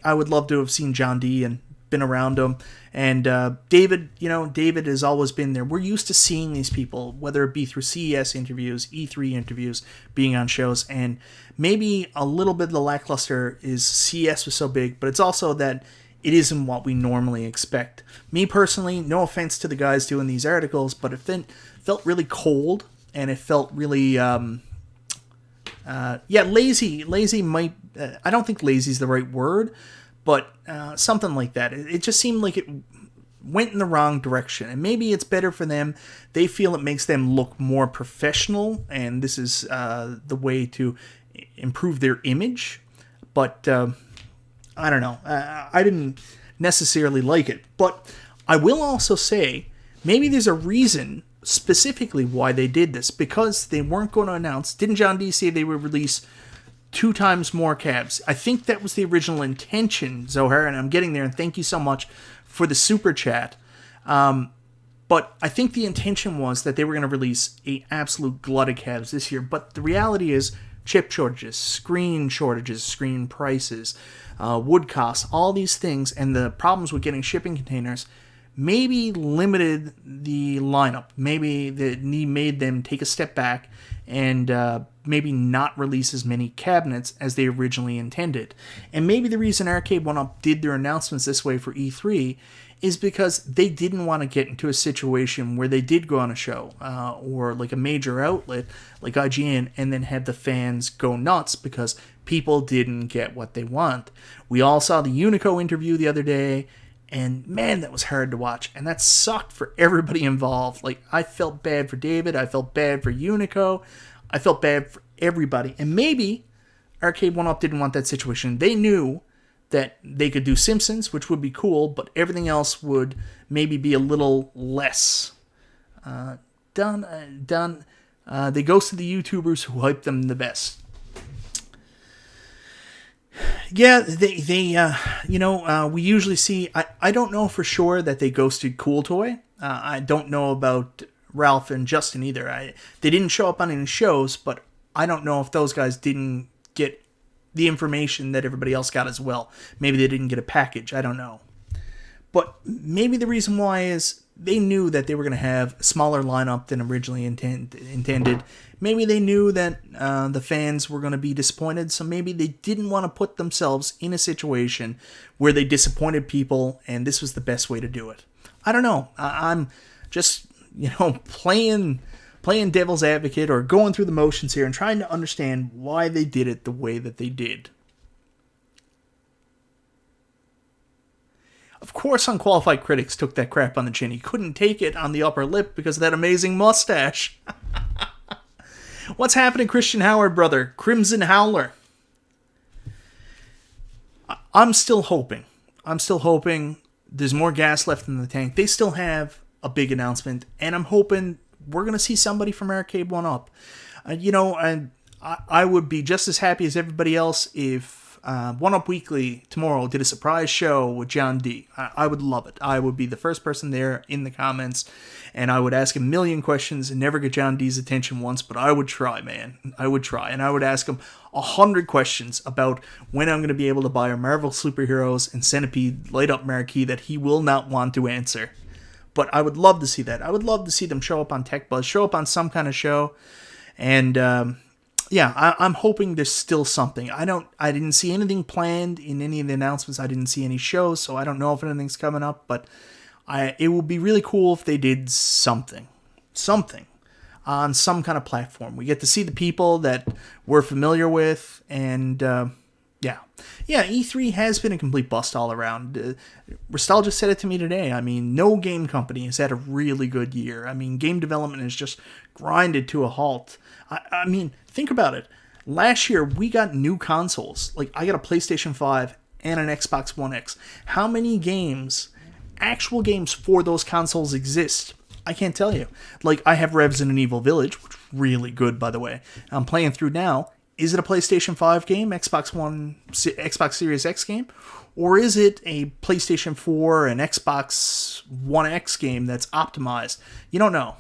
would love to have seen John D and been around him. And David has always been there. We're used to seeing these people, whether it be through CES interviews, E3 interviews, being on shows. And maybe a little bit of the lackluster is CES was so big, but it's also that it isn't what we normally expect. Me personally, no offense to the guys doing these articles, but it felt really cold, and it felt really, lazy. Lazy might, I don't think lazy is the right word, but something like that. It just seemed like it went in the wrong direction. And maybe it's better for them. They feel it makes them look more professional, and this is the way to improve their image. But I don't know. I didn't necessarily like it. But I will also say, maybe there's a reason specifically why they did this. Because they weren't going to announce. Didn't John D say they would release 2 times more cabs? I think that was the original intention, Zohar, and I'm getting there, and thank you so much for the super chat. But I think the intention was that they were going to release an absolute glut of cabs this year, but the reality is chip shortages, screen prices, wood costs, all these things, and the problems with getting shipping containers maybe limited the lineup. Maybe that made them take a step back and maybe not release as many cabinets as they originally intended. And maybe the reason Arcade1Up did their announcements this way for E3 is because they didn't want to get into a situation where they did go on a show or like a major outlet like IGN and then have the fans go nuts because people didn't get what they want. We all saw the Unico interview the other day, and man, that was hard to watch, and that sucked for everybody involved. Like, I felt bad for David, I felt bad for Unico, I felt bad for everybody. And maybe Arcade1Up didn't want that situation. They knew that they could do Simpsons, which would be cool, but everything else would maybe be a little less done. They ghosted the YouTubers who hyped them the best. Yeah, we usually see, I don't know for sure that they ghosted Cool Toy. I don't know about Ralph and Justin either. They didn't show up on any shows, but I don't know if those guys didn't get the information that everybody else got as well. Maybe they didn't get a package. I don't know. But maybe the reason why is they knew that they were going to have a smaller lineup than originally intended. Maybe they knew that the fans were going to be disappointed, so maybe they didn't want to put themselves in a situation where they disappointed people, and this was the best way to do it. I don't know. I'm just, playing devil's advocate or going through the motions here and trying to understand why they did it the way that they did. Of course, unqualified critics took that crap on the chin. He couldn't take it on the upper lip because of that amazing mustache. What's happening, Christian Howard, brother? Crimson Howler. I'm still hoping. There's more gas left in the tank. They still have a big announcement, and I'm hoping we're going to see somebody from Arcade1Up. I would be just as happy as everybody else if One Up Weekly tomorrow did a surprise show with John D. I would love it. I would be the first person there in the comments, and I would ask a million questions and never get John D's attention once, but I would try, man. I would try, and I would ask him 100 questions about when I'm going to be able to buy our Marvel Superheroes and Centipede light-up marquee that he will not want to answer. But I would love to see that. I would love to see them show up on Tech Buzz, show up on some kind of show, and I'm hoping there's still something. I didn't see anything planned in any of the announcements. I didn't see any shows, so I don't know if anything's coming up, but it would be really cool if they did something on some kind of platform. We get to see the people that we're familiar with, and E3 has been a complete bust all around. Rastal just said it to me today. I mean, no game company has had a really good year. I mean, game development is just grinded to a halt. I mean, think about it. Last year, we got new consoles. Like, I got a PlayStation 5 and an Xbox One X. How many games, actual games for those consoles exist? I can't tell you. Like, I have Resident Evil Village, which is really good, by the way. I'm playing through now. Is it a PlayStation 5 game, Xbox Series X game? Or is it a PlayStation 4 and Xbox One X game that's optimized? You don't know.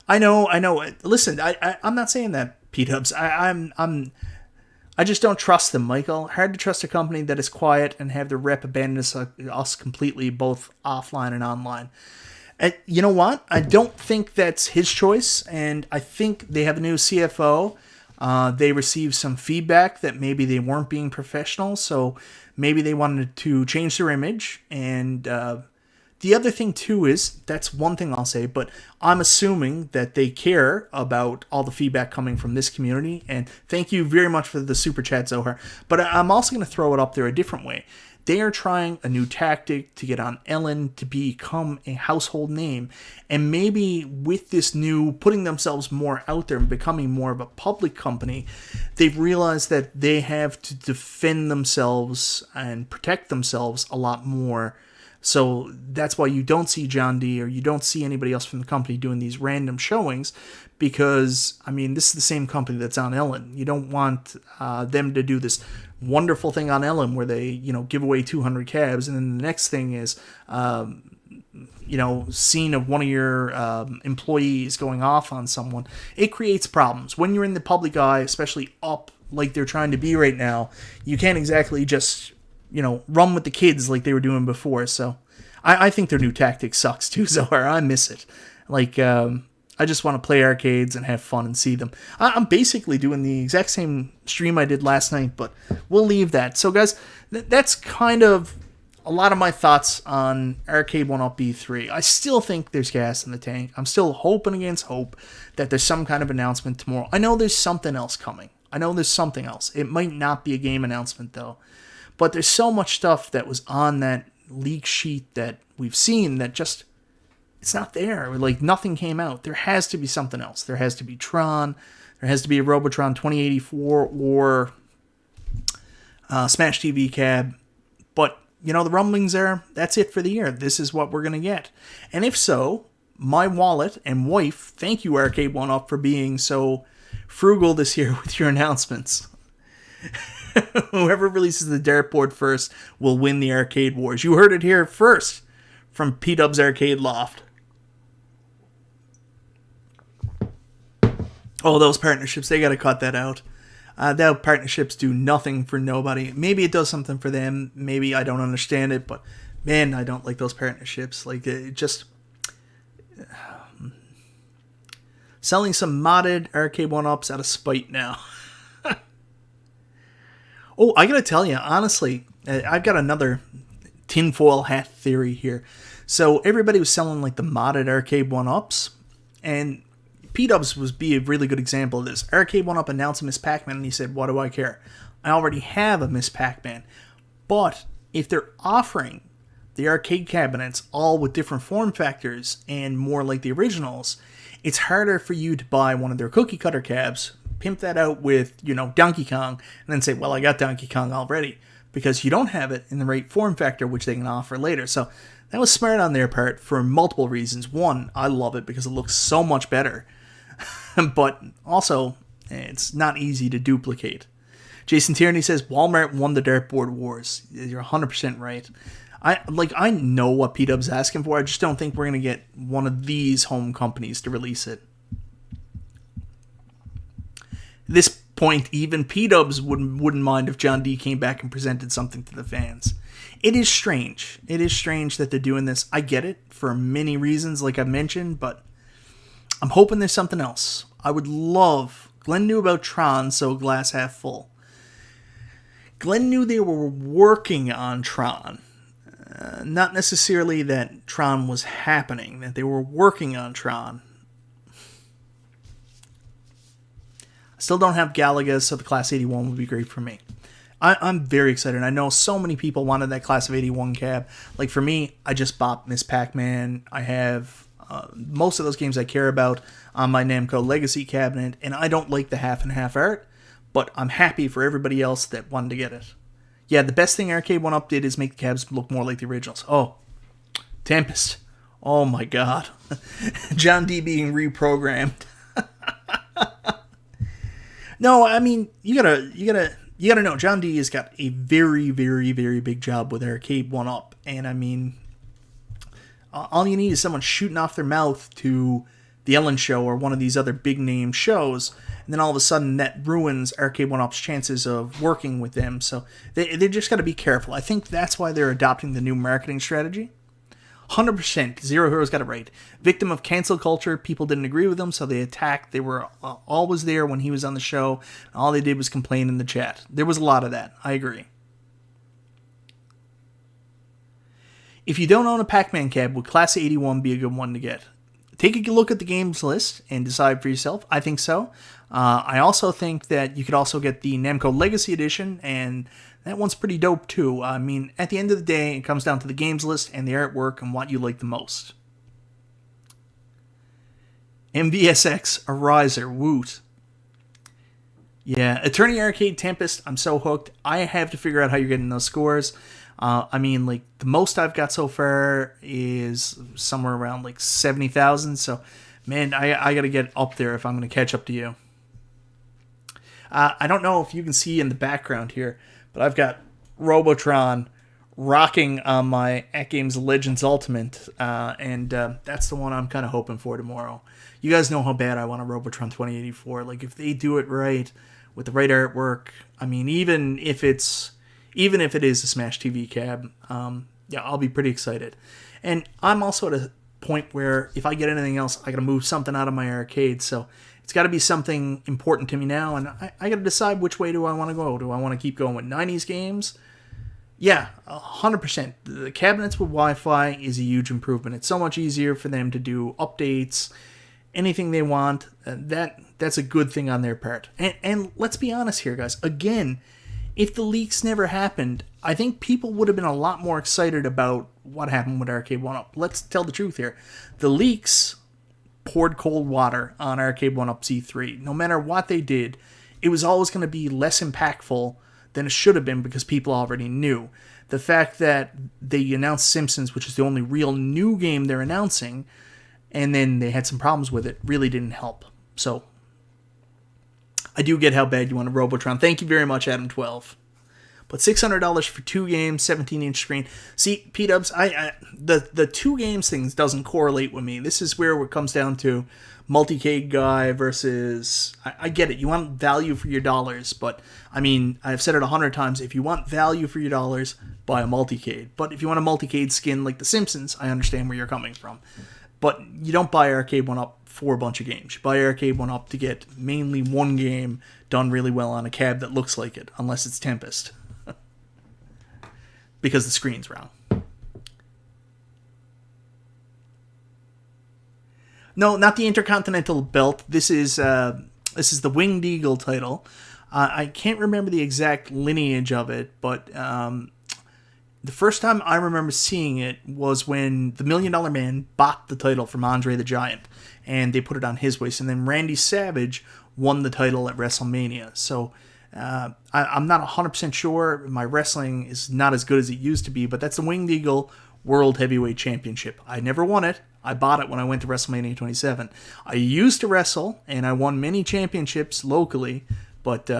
I know. Listen, I'm not saying that, P-Dubs. I just don't trust them, Michael. Hard to trust a company that is quiet and have their rep abandon us completely, both offline and online. You know what? I don't think that's his choice, and I think they have a new CFO. They received some feedback that maybe they weren't being professional, so maybe they wanted to change their image. And the other thing, too, is, that's one thing I'll say, but I'm assuming that they care about all the feedback coming from this community, and thank you very much for the super chat, Zohar. But I'm also going to throw it up there a different way. They are trying a new tactic to get on Ellen, to become a household name. And maybe with this new, putting themselves more out there and becoming more of a public company, they've realized that they have to defend themselves and protect themselves a lot more. So that's why you don't see John D. or you don't see anybody else from the company doing these random showings, because, I mean, this is the same company that's on Ellen. You don't want them to do this wonderful thing on Ellen where they, give away 200 cabs, and then the next thing is, scene of one of your employees going off on someone. It creates problems. When you're in the public eye, especially up like they're trying to be right now, you can't exactly just, run with the kids like they were doing before. So I think their new tactic sucks too, Zohar. I miss it. Like, I just want to play arcades and have fun and see them. I'm basically doing the exact same stream I did last night, but we'll leave that. So, guys, that's kind of a lot of my thoughts on Arcade1Up E3. I still think there's gas in the tank. I'm still hoping against hope that there's some kind of announcement tomorrow. I know there's something else coming. It might not be a game announcement, though. But there's so much stuff that was on that leak sheet that we've seen that just... it's not there. Like, nothing came out. There has to be something else. There has to be Tron. There has to be a Robotron 2084 or Smash TV cab. But, the rumblings are, that's it for the year. This is what we're going to get. And if so, my wallet and wife thank you, Arcade1Up, for being so frugal this year with your announcements. Whoever releases the dartboard first will win the Arcade Wars. You heard it here first from P-Dub's Arcade Loft. Oh, those partnerships, they gotta cut that out. Those partnerships do nothing for nobody. Maybe it does something for them. Maybe I don't understand it, but man, I don't like those partnerships. Like, it just... selling some modded Arcade1Ups out of spite now. Oh, I gotta tell you, honestly, I've got another tinfoil hat theory here. So everybody was selling like the modded Arcade1Ups, and P-Dubs was be a really good example of this. Arcade1Up announced a Miss Pac-Man, and he said, what do I care? I already have a Miss Pac-Man. But if they're offering the arcade cabinets all with different form factors and more like the originals, it's harder for you to buy one of their cookie cutter cabs, pimp that out with, Donkey Kong, and then say, well, I got Donkey Kong already, because you don't have it in the right form factor, which they can offer later. So that was smart on their part for multiple reasons. One, I love it because it looks so much better. But also, it's not easy to duplicate. Jason Tierney says, Walmart won the dartboard wars. You're 100% right. I know what P-Dub's asking for. I just don't think we're going to get one of these home companies to release it. At this point, even P-Dubs wouldn't mind if John D came back and presented something to the fans. It is strange. It is strange that they're doing this. I get it for many reasons, like I mentioned, but I'm hoping there's something else. I would love... Glenn knew about Tron, so glass half full. Glenn knew they were working on Tron. Not necessarily that Tron was happening, that they were working on Tron. I still don't have Galaga, so the Class 81 would be great for me. I'm very excited. I know so many people wanted that Class of 81 cab. Like for me, I just bought Miss Pac-Man. I have most of those games I care about on my Namco Legacy cabinet, and I don't like the half and half art, but I'm happy for everybody else that wanted to get it. Yeah, the best thing Arcade1Up did is make the cabs look more like the originals. Oh, Tempest. Oh my god. John D being reprogrammed. No, I mean, you gotta know, John D has got a very, very, very big job with Arcade1Up, and I mean, all you need is someone shooting off their mouth to The Ellen Show or one of these other big name shows, and then all of a sudden that ruins Arcade1Up's chances of working with them. So they just got to be careful. I think that's why they're adopting the new marketing strategy. 100%. Zero Heroes got it right. Victim of cancel culture. People didn't agree with him, so they attacked. They were always there when he was on the show. All they did was complain in the chat. There was a lot of that. I agree. If you don't own a Pac-Man cab, would Class 81 be a good one to get? Take a look at the games list and decide for yourself. I think so. I also think that you could also get the Namco Legacy Edition, and that one's pretty dope too. I mean, at the end of the day, it comes down to the games list and the artwork and what you like the most. MVSX, a riser, woot. Yeah, Attorney Arcade Tempest, I'm so hooked. I have to figure out how you're getting those scores. I mean, like, the most I've got so far is somewhere around, like, 70,000. So, man, I got to get up there if I'm going to catch up to you. I don't know if you can see in the background here, but I've got Robotron rocking on my ATGames Legends Ultimate, and that's the one I'm kind of hoping for tomorrow. You guys know how bad I want a Robotron 2084. Like, if they do it right, with the right artwork, I mean, even if it is a Smash TV cab, yeah, I'll be pretty excited. And I'm also at a point where if I get anything else, I got to move something out of my arcade. So it's got to be something important to me now, and I got to decide which way do I want to go. Do I want to keep going with 90s games? Yeah, 100%. The cabinets with Wi-Fi is a huge improvement. It's so much easier for them to do updates, anything they want. That's a good thing on their part. And let's be honest here, guys. Again, if the leaks never happened, I think people would have been a lot more excited about what happened with Arcade1Up. Let's tell the truth here. The leaks poured cold water on Arcade1Up's E3. No matter what they did, it was always going to be less impactful than it should have been because people already knew. The fact that they announced Simpsons, which is the only real new game they're announcing, and then they had some problems with it. Really didn't help. So I do get how bad you want a Robotron. Thank you very much, Adam12. But $600 for 2 games, 17-inch screen. See, P-dubs, the 2 games things doesn't correlate with me. This is where it comes down to multicade guy versus... I get it. You want value for your dollars, but I mean, I've said it 100 times. If you want value for your dollars, buy a multicade. But if you want a multicade skin like the Simpsons, I understand where you're coming from. But you don't buy Arcade1Up for a bunch of games. You buy Arcade1Up to get mainly one game done really well on a cab that looks like it, unless it's Tempest. Because the screen's round. No, not the Intercontinental Belt. This is the Winged Eagle title. I can't remember the exact lineage of it, but the first time I remember seeing it was when the $1 Million Man bought the title from Andre the Giant, and they put it on his waist, and then Randy Savage won the title at WrestleMania. So I'm not 100% sure. My wrestling is not as good as it used to be, but that's the Winged Eagle World Heavyweight Championship. I never won it. I bought it when I went to WrestleMania 27. I used to wrestle, and I won many championships locally, but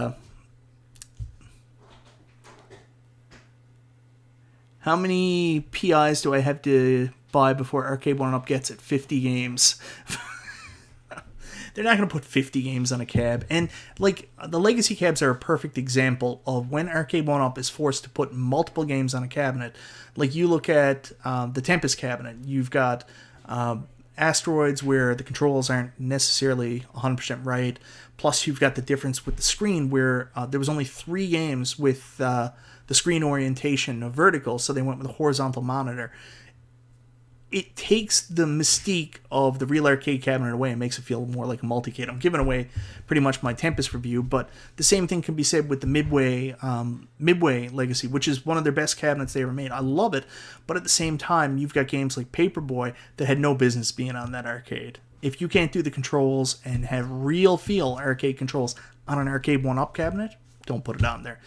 how many PIs do I have to buy before Arcade1Up gets it? 50 games. They're not going to put 50 games on a cab. And, like, the Legacy cabs are a perfect example of when Arcade1Up is forced to put multiple games on a cabinet. Like, you look at the Tempest cabinet. You've got Asteroids where the controls aren't necessarily 100% right. Plus, you've got the difference with the screen where there was only 3 games with the screen orientation of vertical, so they went with a horizontal monitor. It takes the mystique of the real arcade cabinet away and makes it feel more like a multicade. I'm giving away pretty much my Tempest review, but the same thing can be said with the Midway Legacy, which is one of their best cabinets they ever made. I love it, but at the same time, you've got games like Paperboy that had no business being on that arcade. If you can't do the controls and have real feel arcade controls on an Arcade1Up cabinet, don't put it on there.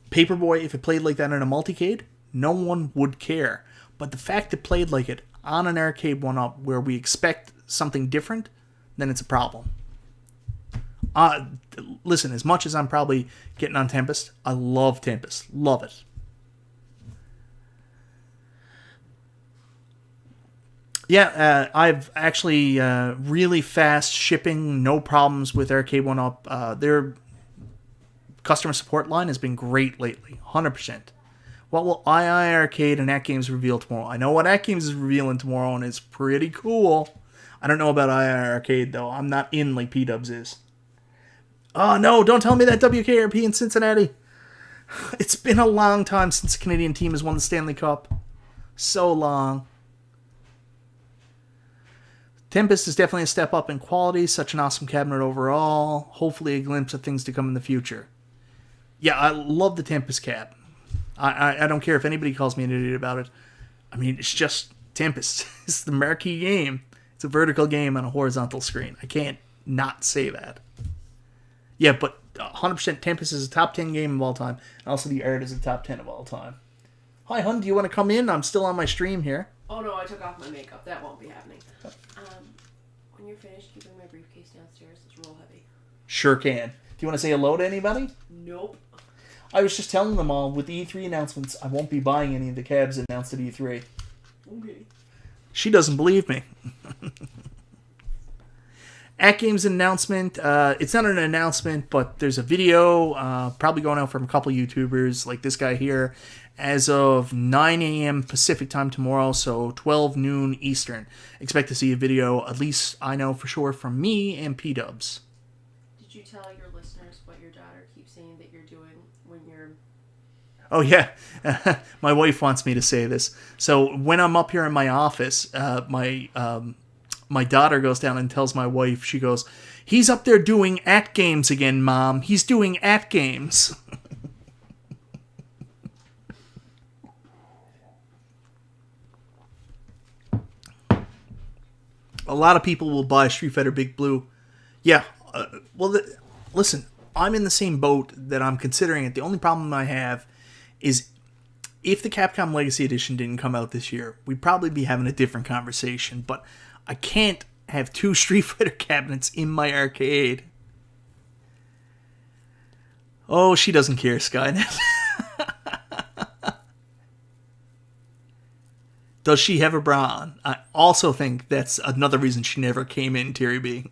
Paperboy, if it played like that in a multicade, no one would care. But the fact it played like it on an Arcade1Up where we expect something different, then it's a problem. Listen, as much as I'm probably getting on Tempest, I love Tempest. Love it. Yeah, I've actually really fast shipping, no problems with Arcade1Up. Their customer support line has been great lately, 100%. What will II Arcade and ATGames reveal tomorrow? I know what ATGames is revealing tomorrow, and it's pretty cool. I don't know about II Arcade, though. I'm not in like P-Dubs is. Oh, no, don't tell me that WKRP in Cincinnati. It's been a long time since the Canadian team has won the Stanley Cup. So long. Tempest is definitely a step up in quality. Such an awesome cabinet overall. Hopefully a glimpse of things to come in the future. Yeah, I love the Tempest cab. I don't care if anybody calls me an idiot about it. I mean, it's just Tempest. It's the marquee game. It's a vertical game on a horizontal screen. I can't not say that. Yeah, but 100% Tempest is a top 10 game of all time. And also the art is a top 10 of all time. Hi, hun, do you want to come in? I'm still on my stream here. Oh, no, I took off my makeup. That won't be happening. When you're finished, can you bring my briefcase downstairs? It's real heavy. Sure can. Do you want to say hello to anybody? Nope. I was just telling them all, with the E3 announcements, I won't be buying any of the cabs announced at E3. Okay. She doesn't believe me. ATGames announcement. It's not an announcement, but there's a video probably going out from a couple YouTubers, like this guy here, as of 9 a.m. Pacific time tomorrow, so 12 noon Eastern. Expect to see a video, at least I know for sure, from me and P-Dubs. Did you tell your listeners what your daughter keeps saying that you're doing when you're... Oh, yeah. My wife wants me to say this. So when I'm up here in my office, my daughter goes down and tells my wife, she goes, "He's up there doing ATGames again, Mom. He's doing ATGames." A lot of people will buy Street Fighter Big Blue. Yeah, listen, I'm in the same boat that I'm considering it. The only problem I have is if the Capcom Legacy Edition didn't come out this year, we'd probably be having a different conversation. But I can't have 2 Street Fighter cabinets in my arcade. Oh, she doesn't care, Skynet. Does she have a bra on? I also think that's another reason she never came in, Terry B.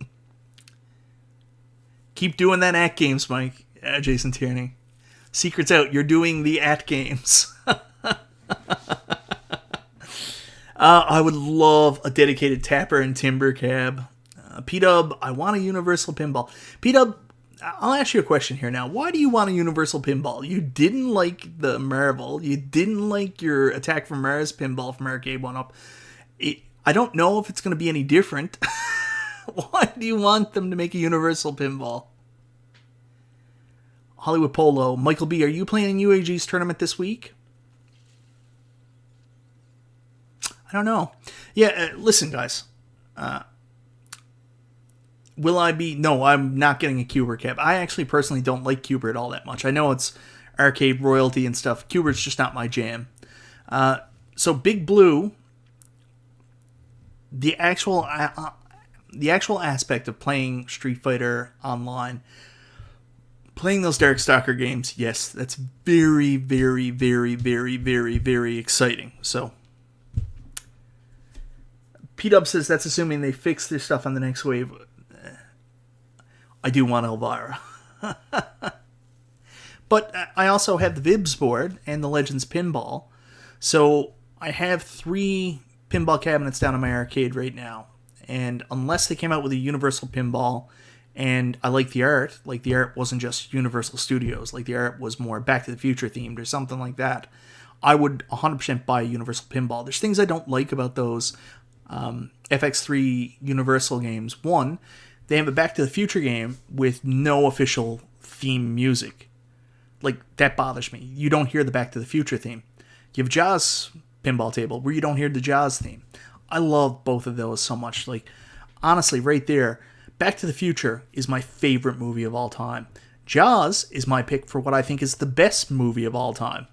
Keep doing that ATGames, Mike. Jason Tierney. Secret's out. You're doing the ATGames. I would love a dedicated Tapper and Timber cab. P-Dub, I want a universal pinball. P-Dub, I'll ask you a question here now. Why do you want a universal pinball? You didn't like the Marvel. You didn't like your Attack from Mars pinball from Arcade1Up. I don't know if it's going to be any different. Why do you want them to make a universal pinball? Hollywood Polo. Michael B., are you playing in UAG's tournament this week? I don't know. Yeah, listen, guys. Will I be... No, I'm not getting a Cuber cab. I actually personally don't like Cuber all that much. I know it's arcade royalty and stuff. Cuber's just not my jam. So Big Blue, the actual aspect of playing Street Fighter online, playing those Darkstalker games, yes, that's very, very, very, very, very, very exciting. So P-Dub says that's assuming they fix their stuff on the next wave. I do want Elvira. But I also have the Vibs board and the Legends pinball. So I have 3 pinball cabinets down in my arcade right now. And unless they came out with a universal pinball, and I like the art wasn't just Universal Studios, like the art was more Back to the Future themed or something like that, I would 100% buy a universal pinball. There's things I don't like about those FX3 Universal games. One, they have a Back to the Future game with no official theme music. Like, that bothers me. You don't hear the Back to the Future theme. You have Jaws pinball table where you don't hear the Jaws theme. I love both of those so much. Like, honestly, right there, Back to the Future is my favorite movie of all time. Jaws is my pick for what I think is the best movie of all time.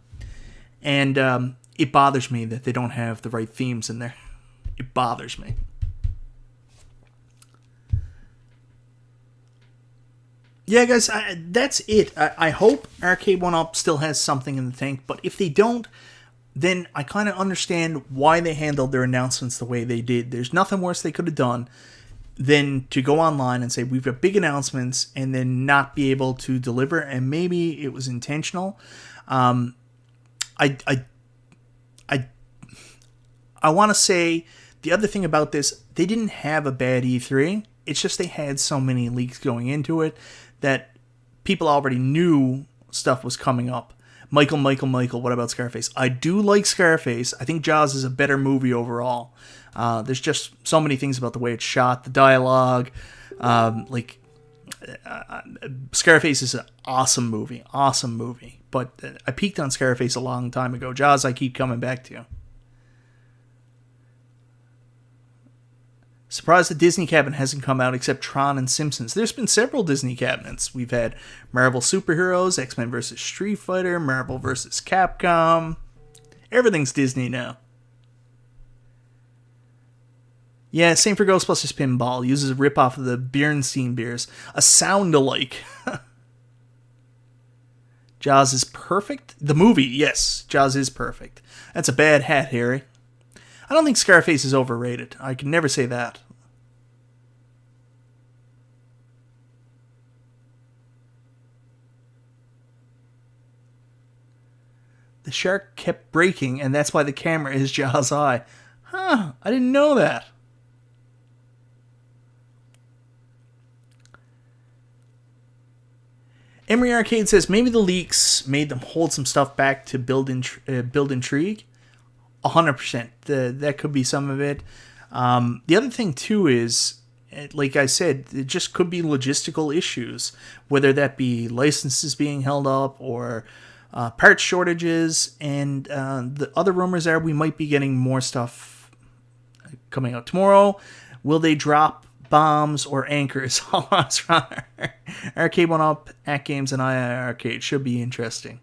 And it bothers me that they don't have the right themes in there. It bothers me. Yeah, guys, that's it. I hope Arcade1Up still has something in the tank, but if they don't, then I kind of understand why they handled their announcements the way they did. There's nothing worse they could have done than to go online and say, we've got big announcements, and then not be able to deliver, and maybe it was intentional. I want to say, the other thing about this, they didn't have a bad E3. It's just they had so many leaks going into it that people already knew stuff was coming up. Michael, what about Scarface? I do like Scarface. I think Jaws is a better movie overall. There's just so many things about the way it's shot, the dialogue. Scarface is an awesome movie. But I peaked on Scarface a long time ago. Jaws I keep coming back to. Surprised the Disney cabinet hasn't come out except Tron and Simpsons. There's been several Disney cabinets. We've had Marvel Superheroes, X-Men vs. Street Fighter, Marvel vs. Capcom. Everything's Disney now. Yeah, same for Ghostbusters Pinball. Uses a ripoff of the Bernstein beers. A sound-alike. Jaws is perfect? The movie, yes. Jaws is perfect. That's a bad hat, Harry. I don't think Scarface is overrated. I can never say that. The shark kept breaking, and that's why the camera is Jaws' eye. Huh, I didn't know that. Emery Arcade says, maybe the leaks made them hold some stuff back to build intrigue. 100%. That could be some of it. The other thing, too, is, like I said, it just could be logistical issues, whether that be licenses being held up or part shortages. And the other rumors are we might be getting more stuff coming out tomorrow. Will they drop bombs or anchors all on Arcade1Up, ATGames, and II Arcade? Should be interesting.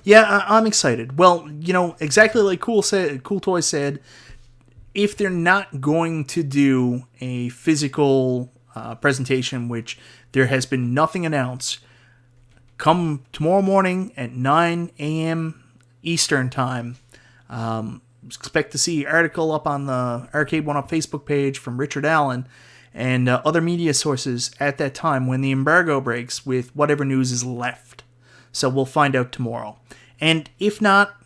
Yeah, I'm excited. Well, you know, exactly like Cool Toy said, if they're not going to do a physical presentation, which there has been nothing announced, come tomorrow morning at 9 a.m. Eastern Time. Expect to see an article up on the Arcade1Up Facebook page from Richard Allen and other media sources at that time when the embargo breaks with whatever news is left. So we'll find out tomorrow. And if not,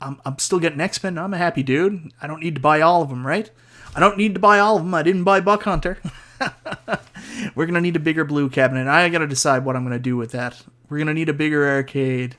I'm still getting X-Men. I'm a happy dude. I don't need to buy all of them, right? I don't need to buy all of them. I didn't buy Buck Hunter. We're going to need a bigger blue cabinet. I got to decide what I'm going to do with that. We're going to need a bigger arcade.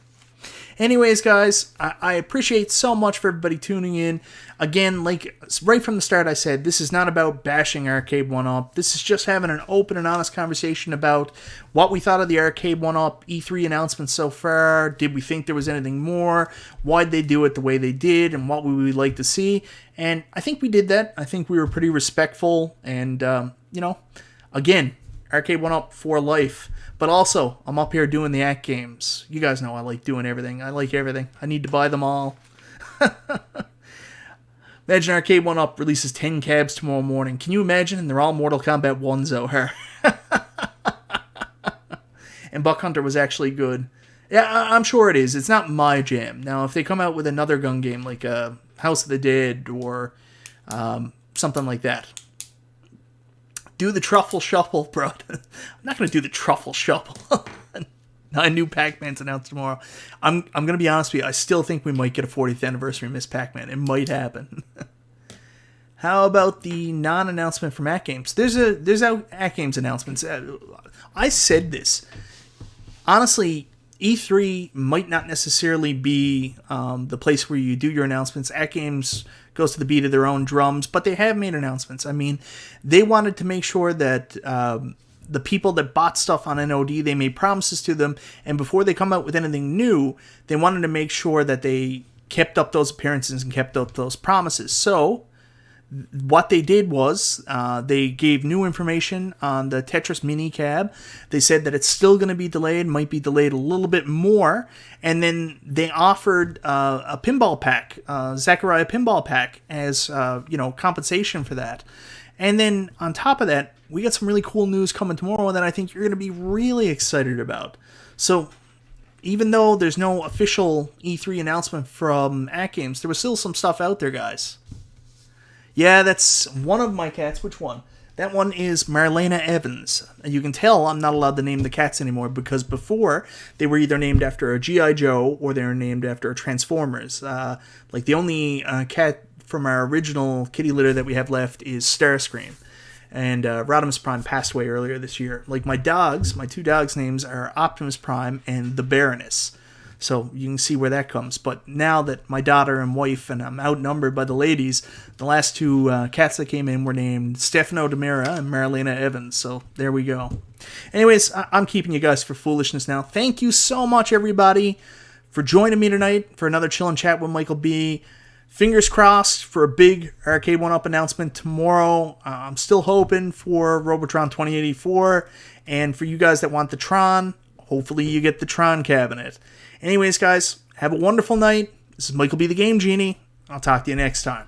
Anyways, guys, I appreciate so much for everybody tuning in. Again, like right from the start I said, this is not about bashing Arcade1Up. This is just having an open and honest conversation about what we thought of the Arcade1Up E3 announcement so far. Did we think there was anything more? Why'd they do it the way they did? And what would we like to see? And I think we did that. I think we were pretty respectful. And, again, Arcade1Up for life. But also, I'm up here doing the ATGames. You guys know I like doing everything. I like everything. I need to buy them all. Imagine Arcade1Up releases 10 cabs tomorrow morning. Can you imagine? And they're all Mortal Kombat 1s out here. And Buck Hunter was actually good. Yeah, I'm sure it is. It's not my jam. Now, if they come out with another gun game like House of the Dead or something like that, do the Truffle Shuffle, bro. I'm not going to do the Truffle Shuffle. A new Pac-Man's announced tomorrow. I'm going to be honest with you. I still think we might get a 40th anniversary Miss Pac-Man. It might happen. How about the non-announcement from ATGames? There's ATGames announcements. I said this. Honestly, E3 might not necessarily be the place where you do your announcements. ATGames goes to the beat of their own drums, but they have made announcements. I mean, they wanted to make sure that the people that bought stuff on NOD, they made promises to them, and before they come out with anything new, they wanted to make sure that they kept up those appearances and kept up those promises. So what they did was they gave new information on the Tetris Mini Cab. They said that it's still going to be delayed, might be delayed a little bit more, and then they offered a pinball pack, Zachariah pinball pack, as compensation for that. And then on top of that, we got some really cool news coming tomorrow that I think you're going to be really excited about. So even though there's no official E3 announcement from ATGames, there was still some stuff out there, guys. Yeah, that's one of my cats. Which one? That one is Marlena Evans. And you can tell I'm not allowed to name the cats anymore because before they were either named after a G.I. Joe or they were named after a Transformers. Like the only cat from our original kitty litter that we have left is Starscream. And Rodimus Prime passed away earlier this year. Like my two dogs' names are Optimus Prime and the Baroness. So you can see where that comes. But now that my daughter and wife and I'm outnumbered by the ladies, the last two cats that came in were named Stefano Demira and Marlena Evans. So there we go. Anyways, I'm keeping you guys for foolishness now. Thank you so much, everybody, for joining me tonight for another Chill and Chat with Michael B. Fingers crossed for a big Arcade1Up announcement tomorrow. I'm still hoping for Robotron 2084. And for you guys that want the Tron, hopefully you get the Tron cabinet. Anyways, guys, have a wonderful night. This is Michael B. the Game Genie. I'll talk to you next time.